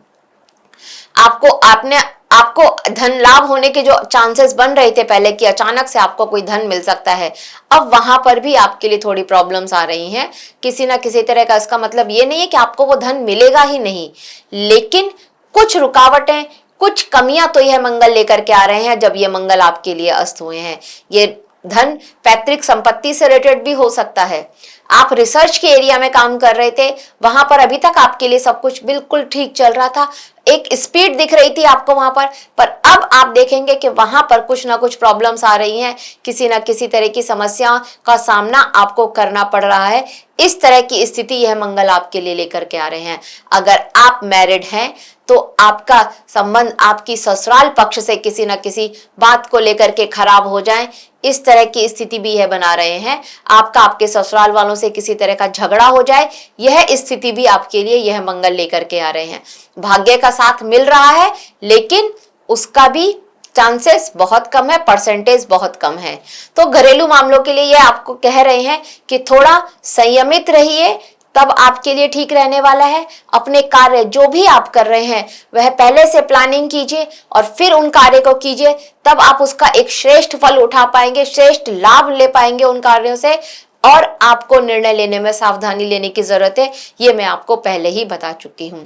आपको धन लाभ होने के जो चांसेस बन रहे थे पहले कि अचानक से आपको कोई धन मिल सकता है, अब वहां पर भी आपके लिए थोड़ी प्रॉब्लम्स आ रही हैं किसी ना किसी तरह का। इसका मतलब ये नहीं है कि आपको वो धन मिलेगा ही नहीं, लेकिन कुछ रुकावटें, कुछ कमियां तो यह मंगल लेकर के आ रहे हैं जब ये मंगल आपके लिए अस्त हुए हैं। ये धन पैतृक संपत्ति से रिलेटेड भी हो सकता है। आप रिसर्च के एरिया में काम कर रहे थे, वहां पर अभी तक आपके लिए सब कुछ बिल्कुल ठीक चल रहा था, एक स्पीड दिख रही थी आपको वहां पर अब आप देखेंगे कि वहां पर कुछ ना कुछ प्रॉब्लम्स आ रही हैं, किसी ना किसी तरह की समस्या का सामना आपको करना पड़ रहा है। इस तरह की स्थिति यह मंगल आपके लिए लेकर के आ रहे हैं। अगर आप मैरिड हैं तो आपका संबंध आपकी ससुराल पक्ष से किसी न किसी बात को लेकर के खराब हो जाए, इस तरह की स्थिति भी यह बना रहे हैं। आपका आपके ससुराल वालों से किसी तरह का झगड़ा हो जाए, यह स्थिति भी आपके लिए यह मंगल लेकर के आ रहे हैं। भाग्य का साथ मिल रहा है, लेकिन उसका भी चांसेस बहुत कम है, परसेंटेज बहुत कम है। तो घरेलू मामलों के लिए ये आपको कह रहे हैं कि थोड़ा संयमित रहिए, तब आपके लिए ठीक रहने वाला है। अपने कार्य जो भी आप कर रहे हैं वह पहले से प्लानिंग कीजिए और फिर उन कार्य को कीजिए, तब आप उसका एक श्रेष्ठ फल उठा पाएंगे, श्रेष्ठ लाभ ले पाएंगे उन कार्यों से। और आपको निर्णय लेने में सावधानी लेने की जरूरत है, ये मैं आपको पहले ही बता चुकी हूं।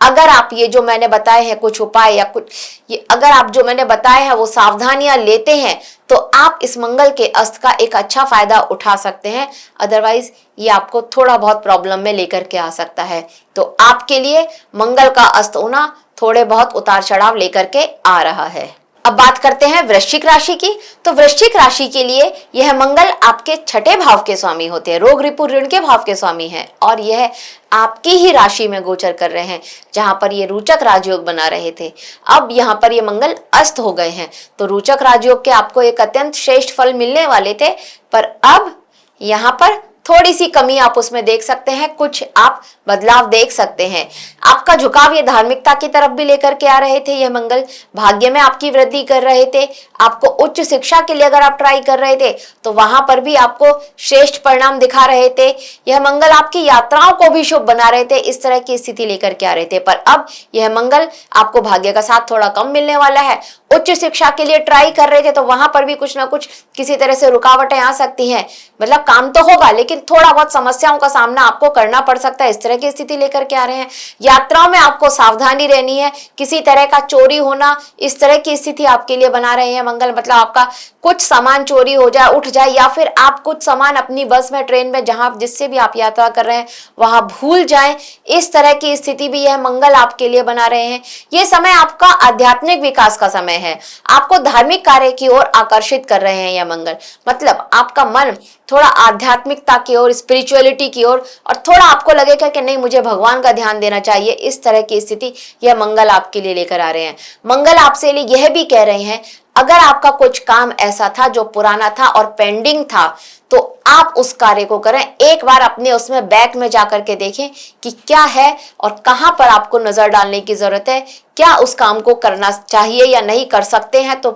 अगर आप ये जो मैंने बताए हैं कुछ उपाय या कुछ अगर आप जो मैंने बताए हैं वो सावधानियां लेते हैं तो आप इस मंगल के अस्त का एक अच्छा फायदा उठा सकते हैं। अदरवाइज ये आपको थोड़ा बहुत प्रॉब्लम में लेकर के आ सकता है। तो आपके लिए मंगल का अस्त होना थोड़े बहुत उतार चढ़ाव लेकर के आ रहा है। अब बात करते हैं वृश्चिक राशि की। तो वृश्चिक राशि के लिए यह मंगल आपके छठे भाव के स्वामी होते हैं, रोग रिपु ऋण के भाव के स्वामी हैं, और यह आपकी ही राशि में गोचर कर रहे हैं जहां पर ये रोचक राजयोग बना रहे थे। अब यहाँ पर ये मंगल अस्त हो गए हैं, तो रोचक राजयोग के आपको एक अत्यंत श्रेष्ठ फल मिलने वाले थे, पर अब यहाँ पर थोड़ी सी कमी आप उसमें देख सकते हैं, कुछ आप बदलाव देख सकते हैं। आपका झुकाव ये धार्मिकता की तरफ भी लेकर के आ रहे थे। यह मंगल भाग्य में आपकी वृद्धि कर रहे थे। आपको उच्च शिक्षा के लिए अगर आप ट्राई कर रहे थे तो वहां पर भी आपको श्रेष्ठ परिणाम दिखा रहे थे। यह मंगल आपकी यात्राओं को भी शुभ बना रहे थे, इस तरह की स्थिति लेकर के आ रहे थे। पर अब यह मंगल आपको भाग्य का साथ थोड़ा कम मिलने वाला है। उच्च शिक्षा के लिए ट्राई कर रहे थे तो वहां पर भी कुछ ना कुछ किसी तरह से रुकावटें आ सकती हैं। मतलब काम तो होगा लेकिन थोड़ा बहुत समस्याओं का सामना आपको करना पड़ सकता है, इस तरह की स्थिति लेकर के आ रहे हैं। यात्राओं में आपको सावधानी रहनी है, किसी तरह का चोरी होना, इस तरह की स्थिति आपके लिए बना रहे हैं मंगल। मतलब आपका कुछ सामान चोरी हो जाए, उठ जाए, या फिर आप कुछ सामान अपनी बस में, ट्रेन में, जहां जिससे भी आप यात्रा कर रहे हैं वहां भूल जाएं, इस तरह की स्थिति भी यह मंगल आपके लिए बना रहे हैं। यह समय आपका आध्यात्मिक विकास का समय है, आपको धार्मिक कार्य की ओर आकर्षित कर रहे हैं यह मंगल। मतलब आपका मन थोड़ा आध्यात्मिकता की ओर, स्पिरिचुअलिटी की ओर, और थोड़ा आपको लगेगा कि नहीं मुझे भगवान का ध्यान देना चाहिए, इस तरह की स्थिति यह मंगल आपके लिए लेकर आ रहे हैं। मंगल आपसे लिए यह भी कह रहे हैं, अगर आपका कुछ काम ऐसा था जो पुराना था और पेंडिंग था तो आप उस कार्य को करें। एक बार अपने उसमें बैक में जाकर के देखें कि क्या है और कहां पर आपको नजर डालने की जरूरत है, क्या उस काम को करना चाहिए या नहीं, कर सकते हैं तो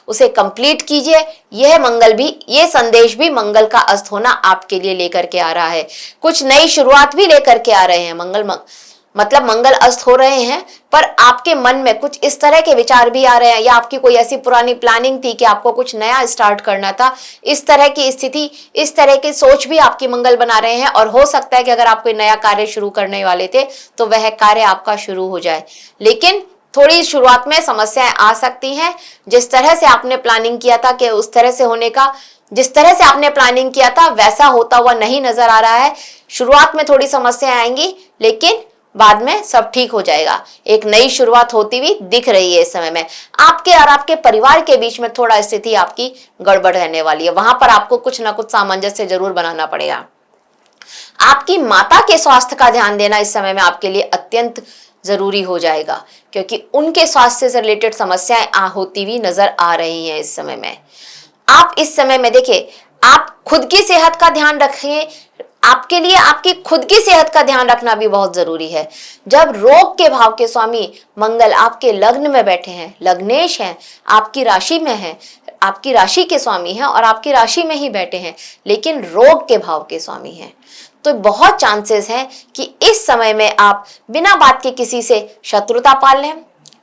उसे कंप्लीट कीजिए। यह मंगल भी, यह संदेश भी मंगल का अस्त होना आपके लिए लेकर के आ रहा है। कुछ नई शुरुआत भी लेकर के आ रहे हैं मतलब मंगल अस्त हो रहे हैं, पर आपके मन में कुछ इस तरह के विचार भी आ रहे हैं, या आपकी कोई ऐसी पुरानी प्लानिंग थी कि आपको कुछ नया स्टार्ट करना था, इस तरह की स्थिति, इस तरह की सोच भी आपकी मंगल बना रहे हैं। और हो सकता है कि अगर आप कोई नया कार्य शुरू करने वाले थे तो वह कार्य आपका शुरू हो जाए, लेकिन थोड़ी शुरुआत में समस्याएं आ सकती हैं। जिस तरह से आपने प्लानिंग किया था कि उस तरह से होने का, जिस तरह से आपने प्लानिंग किया था वैसा होता हुआ नहीं नजर आ रहा है। शुरुआत में थोड़ी समस्याएं आएंगी, लेकिन बाद में सब ठीक हो जाएगा। एक नई शुरुआत होती हुई दिख रही है इस समय में। आपके और आपके परिवार के बीच में थोड़ा स्थिति आपकी गड़बड़ रहने वाली है, वहां पर आपको कुछ ना कुछ सामंजस्य जरूर बनाना पड़ेगा। आपकी माता के स्वास्थ्य का ध्यान देना इस समय में आपके लिए अत्यंत जरूरी हो जाएगा, क्योंकि उनके स्वास्थ्य से रिलेटेड समस्याएं होती हुई नजर आ रही हैं इस समय में। आप इस समय में देखिए, आप खुद की सेहत का ध्यान रखें। आपके लिए आपकी खुद की सेहत का ध्यान रखना भी बहुत जरूरी है। जब रोग के भाव के स्वामी मंगल आपके लग्न में बैठे हैं, लग्नेश हैं, आपकी राशि में हैं, आपकी राशि के स्वामी हैं और आपकी राशि में ही बैठे हैं, लेकिन रोग के भाव के स्वामी हैं, तो बहुत चांसेस हैं कि इस समय में आप बिना बात के किसी से शत्रुता पाल लें,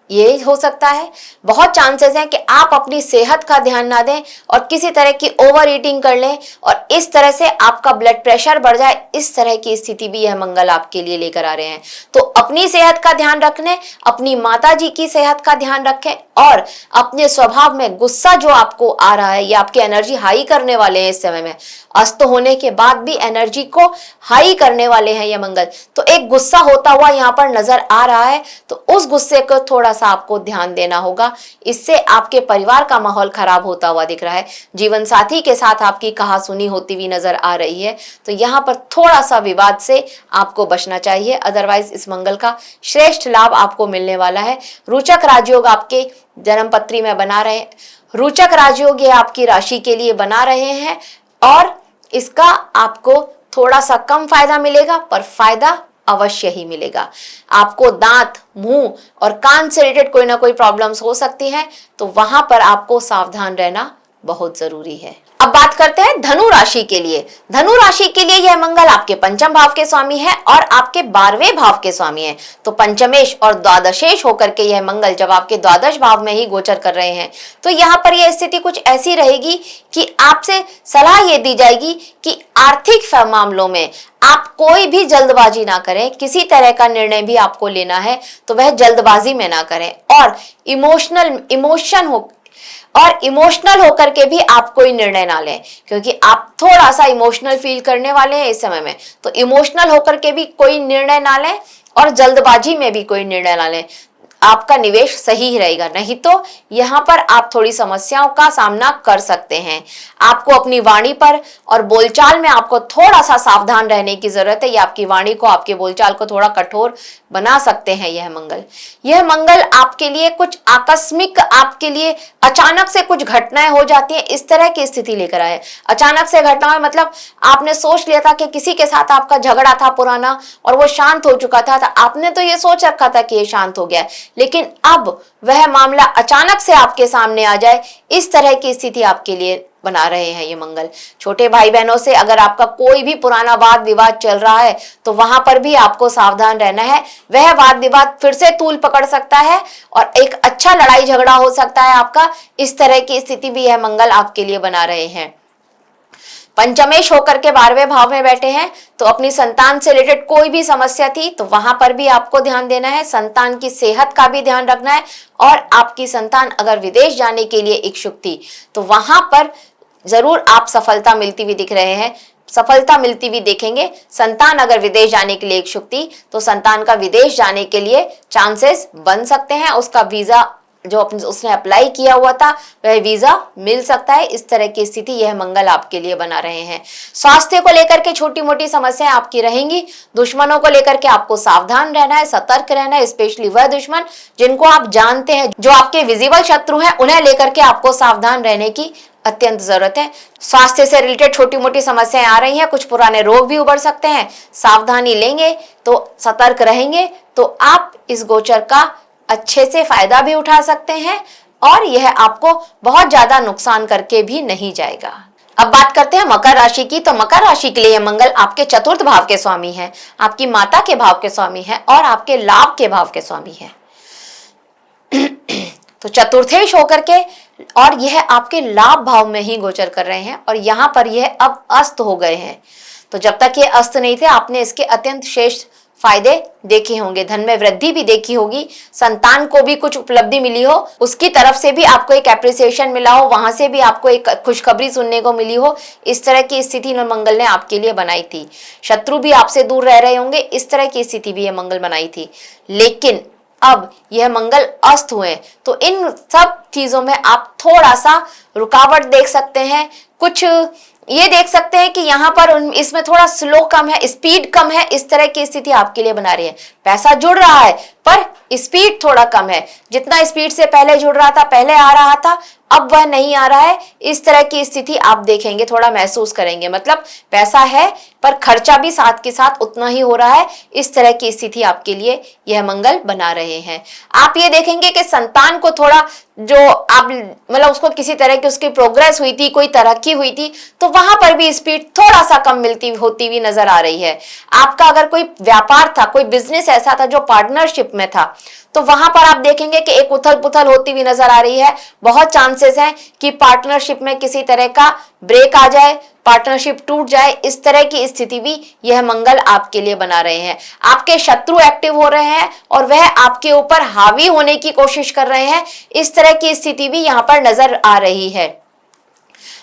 ये हो सकता है। बहुत चांसेस हैं कि आप अपनी सेहत का ध्यान ना दें और किसी तरह की ओवर ईटिंग कर लें और इस तरह से आपका ब्लड प्रेशर बढ़ जाए। इस तरह की स्थिति भी यह मंगल आपके लिए लेकर आ रहे हैं। तो अपनी सेहत का ध्यान रखने, अपनी माता जी की सेहत का ध्यान रखें और अपने स्वभाव में गुस्सा जो आपको आ रहा है, ये आपकी एनर्जी हाई करने वाले हैं। इस समय में अस्त होने के बाद भी एनर्जी को हाई करने वाले हैं ये मंगल। तो एक गुस्सा होता हुआ यहाँ पर नजर आ रहा है, तो उस गुस्से को थोड़ा सा आपको ध्यान देना होगा। इससे आपके परिवार का माहौल खराब होता हुआ दिख रहा है। जीवन साथी के साथ आपकी कहासुनी होती हुई नजर आ रही है। तो यहाँ पर थोड़ा सा विवाद से आपको बचना चाहिए। अदरवाइज इस मंगल का श्रेष्ठ लाभ आपको मिलने वाला है। रोचक राजयोग आपके जन्म पत्री में बना रहे, रोचक राजयोग ये आपकी राशि के लिए बना रहे हैं और इसका आपको थोड़ा सा कम फायदा मिलेगा, पर फायदा अवश्य ही मिलेगा। आपको दांत, मुंह और कान से रिलेटेड कोई ना कोई प्रॉब्लम्स हो सकती हैं, तो वहां पर आपको सावधान रहना बहुत जरूरी है। अब बात करते हैं धनु राशि के लिए। धनु राशि के लिए यह मंगल आपके पंचम भाव के स्वामी है और आपके 12वें भाव के स्वामी है। तो पंचमेश और द्वादशेश होकर के यह मंगल जब आपके द्वादश भाव में ही गोचर कर रहे हैं, तो यहाँ पर यह स्थिति कुछ ऐसी रहेगी कि आपसे सलाह ये दी जाएगी कि आर्थिक मामलों में आप कोई भी जल्दबाजी ना करें। किसी तरह का निर्णय भी आपको लेना है तो वह जल्दबाजी में ना करें और इमोशनल होकर के भी आप कोई निर्णय ना लें, क्योंकि आप थोड़ा सा इमोशनल फील करने वाले हैं इस समय में। तो इमोशनल होकर के भी कोई निर्णय ना लें और जल्दबाजी में भी कोई निर्णय ना लें। आपका निवेश सही ही रहेगा, नहीं तो यहाँ पर आप थोड़ी समस्याओं का सामना कर सकते हैं। आपको अपनी वाणी पर और बोलचाल में आपको थोड़ा सा सावधान रहने की जरूरत है। ये आपकी वाणी को, आपके बोलचाल को थोड़ा कठोर बना सकते हैं यह मंगल आपके लिए कुछ आकस्मिक, आपके लिए अचानक से कुछ घटनाएं हो जाती हैं, इस तरह की स्थिति लेकर आए। अचानक से घटनाएं मतलब आपने सोच लिया था कि किसी के साथ आपका झगड़ा था पुराना और वो शांत हो चुका था, आपने तो ये सोच रखा था कि ये शांत हो गया, लेकिन अब वह मामला अचानक से आपके सामने आ जाए, इस तरह की स्थिति आपके लिए बना रहे हैं ये मंगल। छोटे भाई बहनों से अगर आपका कोई भी पुराना वाद विवाद चल रहा है तो वहां पर भी आपको सावधान रहना है। वह वाद विवाद फिर से तूल पकड़ सकता है और एक अच्छा लड़ाई झगड़ा हो सकता है आपका। इस तरह की स्थिति भी यह मंगल आपके लिए बना रहे हैं। पंचमेश होकर के 12वें भाव में बैठे हैं, तो अपनी संतान से रिलेटेड कोई भी समस्या थी तो वहां पर भी आपको ध्यान देना है। संतान की सेहत का भी ध्यान रखना है और आपकी संतान अगर विदेश जाने के लिए इच्छुक थी तो वहां पर जरूर आप सफलता मिलती हुई दिख रहे हैं, सफलता मिलती हुई देखेंगे। संतान अगर विदेश जाने के लिए इच्छुक थी तो संतान का विदेश जाने के लिए चांसेस बन सकते हैं। उसका वीजा जो उसने अप्लाई किया हुआ था वह वीजा मिल सकता है। इस तरह की स्थिति यह मंगल आपके लिए बना रहे हैं। स्वास्थ्य को लेकर के छोटी मोटी समस्याएं आपकी रहेंगी। दुश्मनों को लेकर के आपको सावधान रहना है, सतर्क रहना है। स्पेशली वह दुश्मन जिनको आप जानते हैं, जो आपके विजिबल शत्रु हैं, उन्हें लेकर के आपको सावधान रहने की अत्यंत जरूरत है। स्वास्थ्य से रिलेटेड छोटी मोटी समस्याएं आ रही हैं, कुछ पुराने रोग भी उभर सकते हैं। सावधानी लेंगे तो, सतर्क रहेंगे तो आप इस गोचर का अच्छे से फायदा भी उठा सकते हैं और यह आपको बहुत ज्यादा नुकसान करके भी नहीं जाएगा। अब बात करते हैं मकर राशि की। तो मकर राशि के लिए यह मंगल आपके चतुर्थ भाव के स्वामी है, आपकी माता के भाव के स्वामी है और आपके लाभ के भाव के स्वामी है। तो चतुर्थेश होकर के और यह आपके लाभ भाव में ही गोचर कर रहे हैं और यहां पर यह अब अस्त हो गए हैं। तो जब तक ये अस्त नहीं थे आपने इसके अत्यंत श्रेष्ठ फायदे देखे होंगे, धन में वृद्धि भी देखी होगी, संतान को भी कुछ उपलब्धि मिली हो, उसकी तरफ से भी आपको एक एप्रिसिएशन मिला हो, वहां से भी आपको एक खुशखबरी सुनने को मिली हो। इस तरह की स्थिति मंगल ने आपके लिए बनाई थी। शत्रु भी आपसे दूर रह रहे होंगे, इस तरह की स्थिति भी यह मंगल बनाई थी। लेकिन अब यह मंगल अस्त हुए तो इन सब चीजों में आप थोड़ा सा रुकावट देख सकते हैं। कुछ ये देख सकते हैं कि यहाँ पर इसमें थोड़ा स्लो कम है, स्पीड कम है। इस तरह की स्थिति आपके लिए बना रही है। पैसा जुड़ रहा है पर स्पीड थोड़ा कम है। जितना स्पीड से पहले जुड़ रहा था, पहले आ रहा था, अब वह नहीं आ रहा है। इस तरह की स्थिति आप देखेंगे, थोड़ा महसूस करेंगे। मतलब पैसा है पर खर्चा भी साथ के साथ उतना ही हो रहा है। इस तरह की स्थिति आपके लिए यह मंगल बना रहे हैं। आप ये देखेंगे कि संतान को थोड़ा जो आप मतलब उसको किसी तरह की उसकी प्रोग्रेस हुई थी, कोई तरक्की हुई थी, तो वहां पर भी स्पीड थोड़ा सा कम मिलती होती हुई नजर आ रही है। आपका अगर कोई व्यापार था, कोई बिजनेस ऐसा था जो पार्टनरशिप में था, तो वहां पर आप देखेंगे कि एक उथल पुथल होती हुई नजर आ रही है। बहुत चांसेस हैं कि पार्टनरशिप में किसी तरह का ब्रेक आ जाए, पार्टनरशिप टूट जाए। इस तरह की स्थिति भी यह मंगल आपके लिए बना रहे हैं। आपके शत्रु एक्टिव हो रहे हैं और वह आपके ऊपर हावी होने की कोशिश कर रहे हैं। इस तरह की स्थिति भी यहां पर नजर आ रही है।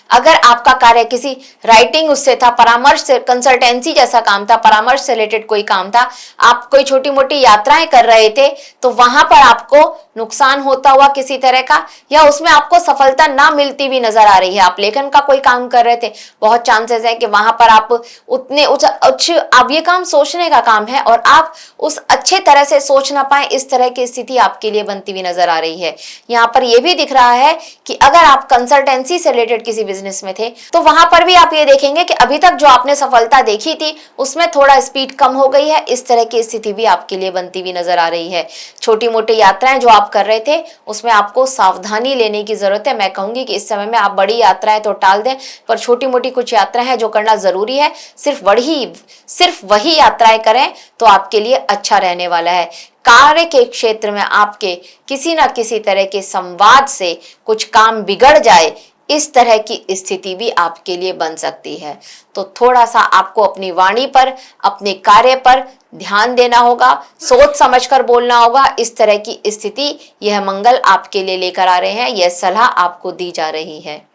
अगर आपका कार्य किसी राइटिंग उससे था, परामर्श से, कंसल्टेंसी जैसा काम था, परामर्श से रिलेटेड कोई काम था, आप कोई छोटी मोटी यात्राएं कर रहे थे, तो वहां पर आपको नुकसान होता हुआ किसी तरह का, या उसमें आपको सफलता ना मिलती भी नजर आ रही है। आप लेखन का कोई काम कर रहे थे, बहुत चांसेस है कि वहां पर आप उतने अब ये काम सोचने का काम है और आप उस अच्छे तरह से सोच ना पाए, इस तरह की स्थिति आपके लिए बनती हुई नजर आ रही है। यहाँ पर यह भी दिख रहा है कि अगर आप कंसल्टेंसी से रिलेटेड किसी बिजनेस में थे, तो वहां पर भी आप ये देखेंगे कि अभी तक जो आपने सफलता देखी थी उसमें थोड़ा स्पीड कम हो गई है। इस तरह की स्थिति भी आपके लिए बनती हुई नजर आ रही है। छोटी मोटी यात्राएं जो आप कर रहे थे उसमें आपको सावधानी लेने की जरूरत है। मैं कहूंगी कि इस समय में आप बड़ी यात्राएं तो टाल दें, पर छोटी मोटी कुछ यात्राएं हैं जो करना जरूरी है, सिर्फ वही यात्राएं करें तो आपके लिए अच्छा रहने वाला है। कार्य के क्षेत्र में आपके किसी ना किसी तरह के संवाद से कुछ काम बिगड़ जाए, इस तरह की स्थिति भी आपके लिए बन सकती है। तो थोड़ा सा आपको अपनी वाणी पर, अपने कार्य पर ध्यान देना होगा, सोच समझकर बोलना होगा। इस तरह की स्थिति यह मंगल आपके लिए लेकर आ रहे हैं, यह सलाह आपको दी जा रही है।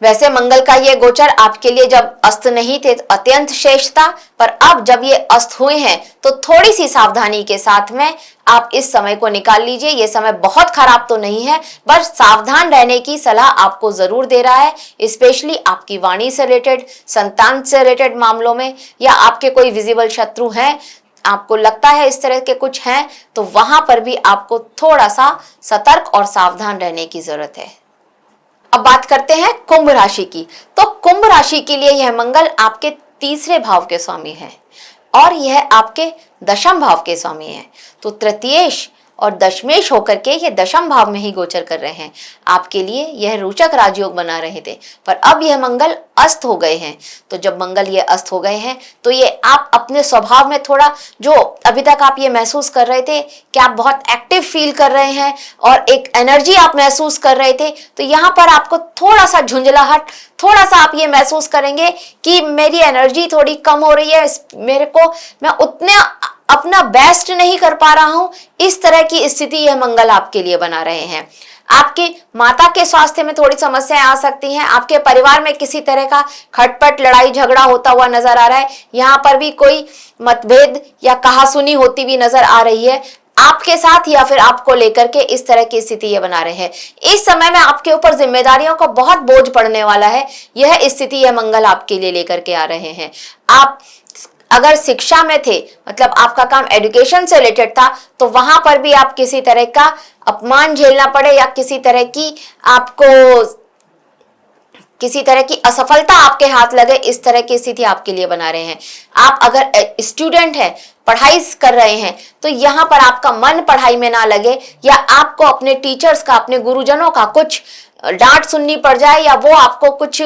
वैसे मंगल का ये गोचर आपके लिए जब अस्त नहीं थे तो अत्यंत श्रेष्ठ था, पर अब जब ये अस्त हुए हैं तो थोड़ी सी सावधानी के साथ में आप इस समय को निकाल लीजिए। ये समय बहुत खराब तो नहीं है, बस सावधान रहने की सलाह आपको जरूर दे रहा है, स्पेशली आपकी वाणी से रिलेटेड, संतान से रिलेटेड मामलों में, या आपके कोई विजिबल शत्रु हैं, आपको लगता है इस तरह के कुछ हैं, तो वहां पर भी आपको थोड़ा सा सतर्क और सावधान रहने की जरूरत है। अब बात करते हैं कुंभ राशि की। तो कुंभ राशि के लिए यह मंगल आपके तीसरे भाव के स्वामी है और यह आपके दशम भाव के स्वामी है। तो तृतीयेश और दशमेश होकर के ये दशम भाव में ही गोचर कर रहे हैं। आपके लिए यह रोचक राजयोग बना रहे थे, पर अब यह मंगल अस्त हो गए हैं। तो जब मंगल ये अस्त हो गए हैं तो ये आप अपने स्वभाव में थोड़ा, जो अभी तक आप ये महसूस कर रहे थे कि आप बहुत एक्टिव फील कर रहे हैं और एक एनर्जी आप महसूस कर रहे थे, तो यहाँ पर आपको थोड़ा सा झुंझलाहट, थोड़ा सा आप ये महसूस करेंगे कि मेरी एनर्जी थोड़ी कम हो रही है, मेरे को, मैं उतने अपना बेस्ट नहीं कर पा रहा हूं। इस तरह की स्थिति यह मंगल आपके लिए बना रहे हैं। आपके माता के स्वास्थ्य में थोड़ी समस्याएं आ सकती हैं। आपके परिवार में किसी तरह का खटपट, लड़ाई झगड़ा होता हुआ नजर आ रहा है। यहाँ पर भी कोई मतभेद या कहासुनी होती हुई नजर आ रही है आपके साथ, या फिर आपको लेकर के। इस तरह की स्थिति ये बना रहे हैं। इस समय में आपके ऊपर जिम्मेदारियों का बहुत बोझ पड़ने वाला है। यह स्थिति यह मंगल आपके लिए लेकर के आ रहे हैं। आप अगर शिक्षा में थे, मतलब आपका काम एजुकेशन से रिलेटेड था, तो वहां पर भी आप किसी तरह का अपमान झेलना पड़े या किसी तरह की असफलता आपके हाथ लगे, इस तरह की स्थिति आपके लिए बना रहे हैं। आप अगर स्टूडेंट हैं, पढ़ाई कर रहे हैं, तो यहाँ पर आपका मन पढ़ाई में ना लगे, या आपको अपने टीचर्स का, अपने गुरुजनों का कुछ डांट सुननी पड़ जाए, या वो आपको कुछ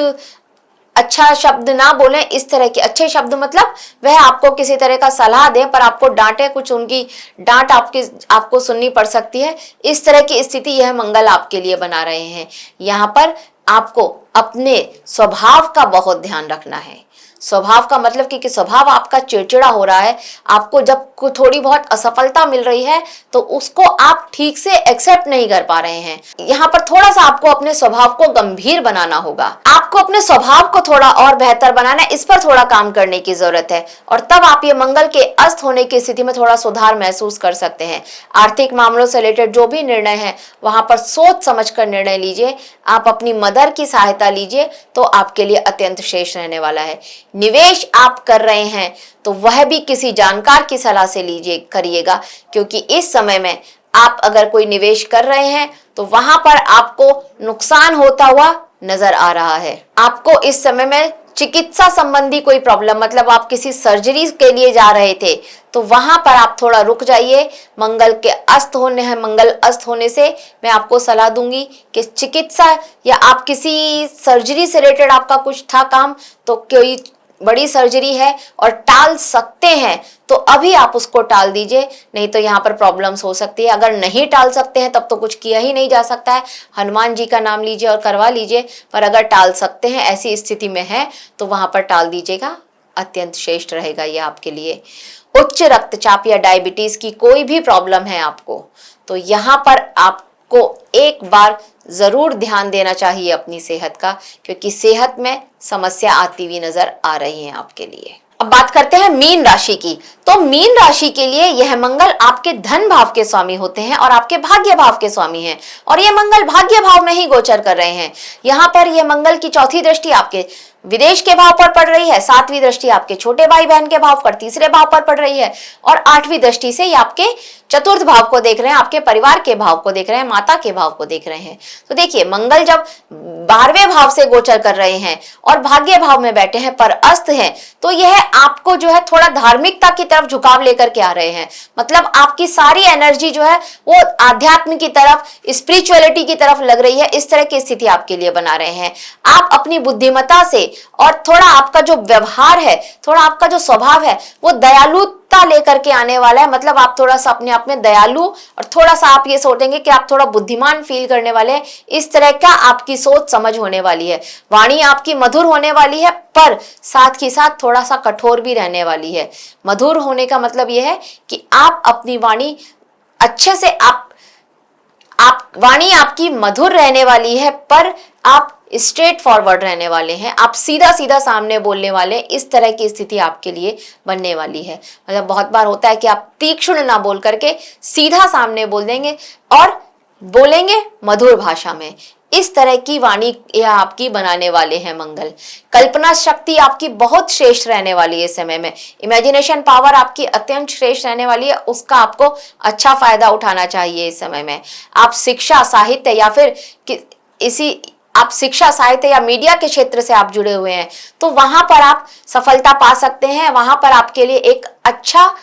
अच्छा शब्द ना बोले। इस तरह के अच्छे शब्द मतलब वह आपको किसी तरह का सलाह दें पर आपको डांटे, कुछ उनकी डांट आपको सुननी पड़ सकती है। इस तरह की स्थिति यह मंगल आपके लिए बना रहे हैं। यहाँ पर आपको अपने स्वभाव का बहुत ध्यान रखना है। स्वभाव का मतलब कि स्वभाव आपका चिड़चिड़ा हो रहा है, आपको जब थोड़ी बहुत असफलता मिल रही है तो उसको आप ठीक से एक्सेप्ट नहीं कर पा रहे हैं। यहाँ पर थोड़ा सा आपको अपने स्वभाव को गंभीर बनाना होगा। आपको अपने स्वभाव को थोड़ा और बेहतर बनाना है, इस पर थोड़ा काम करने की जरूरत है, और तब आप ये मंगल के अस्त होने की स्थिति में थोड़ा सुधार महसूस कर सकते हैं। आर्थिक मामलों से रिलेटेड जो भी निर्णय है वहां पर सोच समझ कर निर्णय लीजिए। आप अपनी मदर की सहायता लीजिए तो आपके लिए अत्यंत श्रेष्ठ रहने वाला है। निवेश आप कर रहे हैं तो वह भी किसी जानकार की सलाह से करिएगा, क्योंकि इस समय में आप अगर कोई निवेश कर रहे हैं तो वहां पर आपको नुकसान होता हुआ नजर आ रहा है। आपको इस समय में चिकित्सा संबंधी कोई प्रॉब्लम, मतलब आप किसी सर्जरी के लिए जा रहे थे, तो वहां पर आप थोड़ा रुक जाइए। मंगल अस्त होने से मैं आपको सलाह दूंगी कि चिकित्सा, या आप किसी सर्जरी से रिलेटेड आपका कुछ था काम, तो कोई बड़ी सर्जरी है और टाल सकते हैं तो अभी आप उसको टाल दीजिए, नहीं तो यहाँ पर प्रॉब्लम्स हो सकती है। अगर नहीं टाल सकते हैं तब तो कुछ किया ही नहीं जा सकता है, हनुमान जी का नाम लीजिए और करवा लीजिए। पर अगर टाल सकते हैं, ऐसी स्थिति में है, तो वहां पर टाल दीजिएगा, अत्यंत श्रेष्ठ रहेगा ये आपके लिए। उच्च रक्तचाप या डायबिटीज की कोई भी प्रॉब्लम है आपको, तो यहाँ पर आपको एक बार जरूर ध्यान देना चाहिए अपनी सेहत का, क्योंकि सेहत में समस्या आती हुई नजर आ रही है आपके लिए। अब बात करते हैं मीन राशि की। तो मीन राशि के लिए यह मंगल आपके धन भाव के स्वामी होते हैं और आपके भाग्य भाव के स्वामी हैं, और ये मंगल भाग्य भाव में ही गोचर कर रहे हैं। यहाँ पर यह मंगल की चौथी दृष्टि आपके विदेश के भाव पर पड़ रही है, सातवीं दृष्टि आपके छोटे भाई बहन के भाव पर, तीसरे भाव पर पड़ रही है, और आठवीं दृष्टि से ये आपके चतुर्थ भाव को देख रहे हैं, आपके परिवार के भाव को देख रहे हैं, माता के भाव को देख रहे हैं। तो देखिए, मंगल जब 12वें भाव से गोचर कर रहे हैं और भाग्य भाव में बैठे हैं, पर अस्त हैं, तो यह आपको जो है थोड़ा धार्मिकता की तरफ झुकाव लेकर के आ रहे हैं। मतलब आपकी सारी एनर्जी जो है वो आध्यात्म की तरफ, स्पिरिचुअलिटी की तरफ लग रही है। इस तरह की स्थिति आपके लिए बना रहे हैं। आप अपनी बुद्धिमत्ता से और थोड़ा आपका जो व्यवहार है, थोड़ा आपका जो स्वभाव है, वो दयालुता लेकर के आने वाला है। मतलब आप थोड़ा सा अपने आप में दयालु और थोड़ा सा आप ये सोचेंगे कि आप थोड़ा बुद्धिमान फील करने वाले हैं। इस तरह का आपकी सोच समझ होने वाली है। वाणी आपकी मधुर होने वाली है, पर साथ ही साथ थोड़ा सा कठोर भी रहने वाली है। मधुर होने का मतलब यह है कि आप अपनी वाणी अच्छे से आप वाणी आपकी मधुर रहने वाली है, पर आप स्ट्रेट फॉरवर्ड रहने वाले हैं। आप सीधा सीधा सामने बोलने वाले, इस तरह की स्थिति आपके लिए बनने वाली है। मतलब बहुत बार होता है कि आप तीक्ष्ण ना बोल करके सीधा सामने बोल देंगे और बोलेंगे मधुर भाषा में। इस तरह की वाणी यह आपकी बनाने वाले हैं मंगल। कल्पना शक्ति आपकी बहुत श्रेष्ठ रहने वाली है इस समय में। इमेजिनेशन पावर आपकी अत्यंत श्रेष्ठ रहने वाली है, उसका आपको अच्छा फायदा उठाना चाहिए इस समय में। आप शिक्षा, साहित्य या फिर आप शिक्षा, साहित्य या मीडिया के क्षेत्र से आप जुड़े हुए हैं, तो वहां पर आप सफलता पा सकते हैं। वहां पर आपके लिए एक अच्छा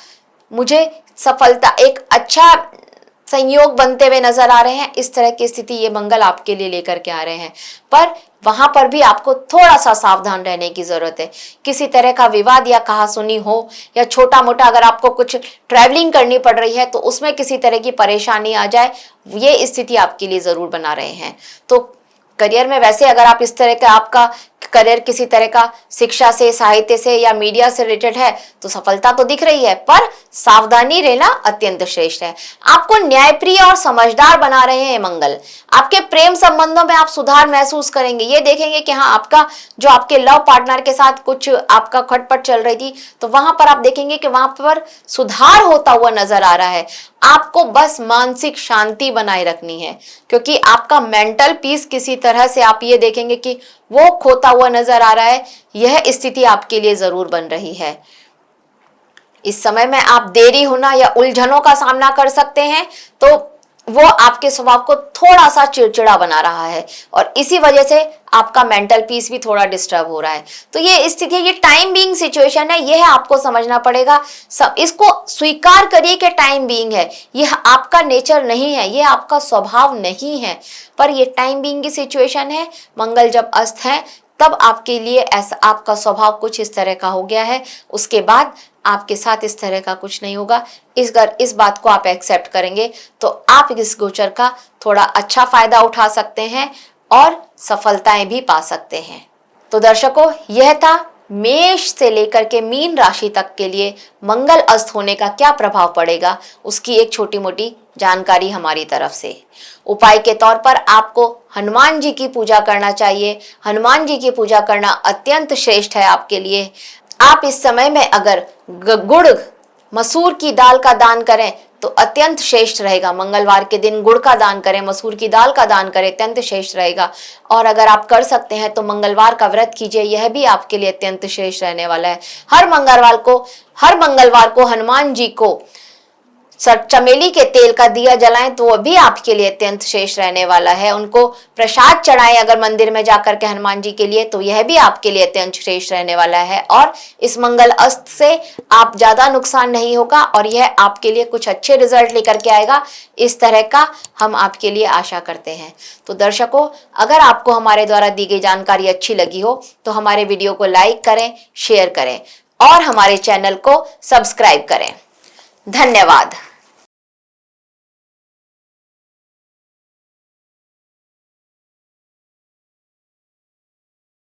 संयोग बनते हुए नजर आ रहे हैं। इस तरह की स्थिति ये मंगल आपके लिए लेकर के आ रहे हैं, पर वहां पर भी आपको थोड़ा सा सावधान रहने की जरूरत है। किसी तरह का विवाद या कहासुनी हो, या छोटा मोटा अगर आपको कुछ ट्रैवलिंग करनी पड़ रही है तो उसमें किसी तरह की परेशानी आ जाए, ये स्थिति आपके लिए जरूर बना रहे हैं। तो करियर में वैसे अगर आप इस तरह का, आपका करियर किसी तरह का शिक्षा से, साहित्य से या मीडिया से रिलेटेड है, तो सफलता तो दिख रही है, पर सावधानी रहना अत्यंत श्रेष्ठ है। आपको न्यायप्रिय और समझदार बना रहे हैं मंगल। आपके प्रेम संबंधों में आप सुधार महसूस करेंगे। ये देखेंगे कि हाँ, आपका जो आपके लव पार्टनर के साथ कुछ आपका खटपट चल रही थी, तो वहां पर आप देखेंगे कि वहां पर सुधार होता हुआ नजर आ रहा है। आपको बस मानसिक शांति बनाए रखनी है, क्योंकि आपका मेंटल पीस किसी तरह से आप ये देखेंगे कि वो खोता हुआ नजर आ रहा है। यह स्थिति आपके लिए जरूर बन रही है। इस समय में आप देरी होना या उलझनों का सामना कर सकते हैं, तो वो आपके स्वभाव को थोड़ा सा चिड़चिड़ा बना रहा है, और इसी वजह से आपका मेंटल पीस भी थोड़ा डिस्टर्ब हो रहा है। तो ये स्थिति, ये टाइम बीइंग सिचुएशन है, यह आपको समझना पड़ेगा। सब इसको स्वीकार करिए कि टाइम बीइंग है। यह आपका नेचर नहीं है, यह आपका स्वभाव नहीं है, पर यह टाइम बीइंग की सिचुएशन है। मंगल जब अस्त है तब आपके लिए ऐसा आपका स्वभाव कुछ इस तरह का हो गया है। उसके बाद आपके साथ इस तरह का कुछ नहीं होगा। इस बात को आप एक्सेप्ट करेंगे तो आप इस गोचर का थोड़ा अच्छा फायदा उठा सकते हैं और सफलताएं भी पा सकते हैं। तो दर्शकों, यह था मेष से लेकर के मीन राशि तक के लिए मंगल अस्त होने का क्या प्रभाव पड़ेगा, उसकी एक छोटी मोटी जानकारी हमारी तरफ से। उपाय के तौर पर आपको हनुमान जी की पूजा करना चाहिए। हनुमान जी की पूजा करना अत्यंत श्रेष्ठ है आपके लिए। आप इस समय में अगर गुड़, मसूर की दाल का दान करें तो अत्यंत श्रेष्ठ रहेगा। मंगलवार के दिन गुड़ का दान करें, मसूर की दाल का दान करें, अत्यंत श्रेष्ठ रहेगा। और अगर आप कर सकते हैं तो मंगलवार का व्रत कीजिए, यह भी आपके लिए अत्यंत श्रेष्ठ रहने वाला है। हर मंगलवार को हनुमान जी को चमेली के तेल का दिया जलाएं तो वह भी आपके लिए अत्यंत श्रेष्ठ रहने वाला है। उनको प्रसाद चढ़ाएं अगर मंदिर में जाकर के हनुमान जी के लिए, तो यह भी आपके लिए अत्यंत श्रेष्ठ रहने वाला है। और इस मंगल अस्त्र से आप ज्यादा नुकसान नहीं होगा और यह आपके लिए कुछ अच्छे रिजल्ट लेकर के आएगा, इस तरह का हम आपके लिए आशा करते हैं। तो दर्शकों, अगर आपको हमारे द्वारा दी गई जानकारी अच्छी लगी हो तो हमारे वीडियो को लाइक करें, शेयर करें और हमारे चैनल को सब्सक्राइब करें। धन्यवाद।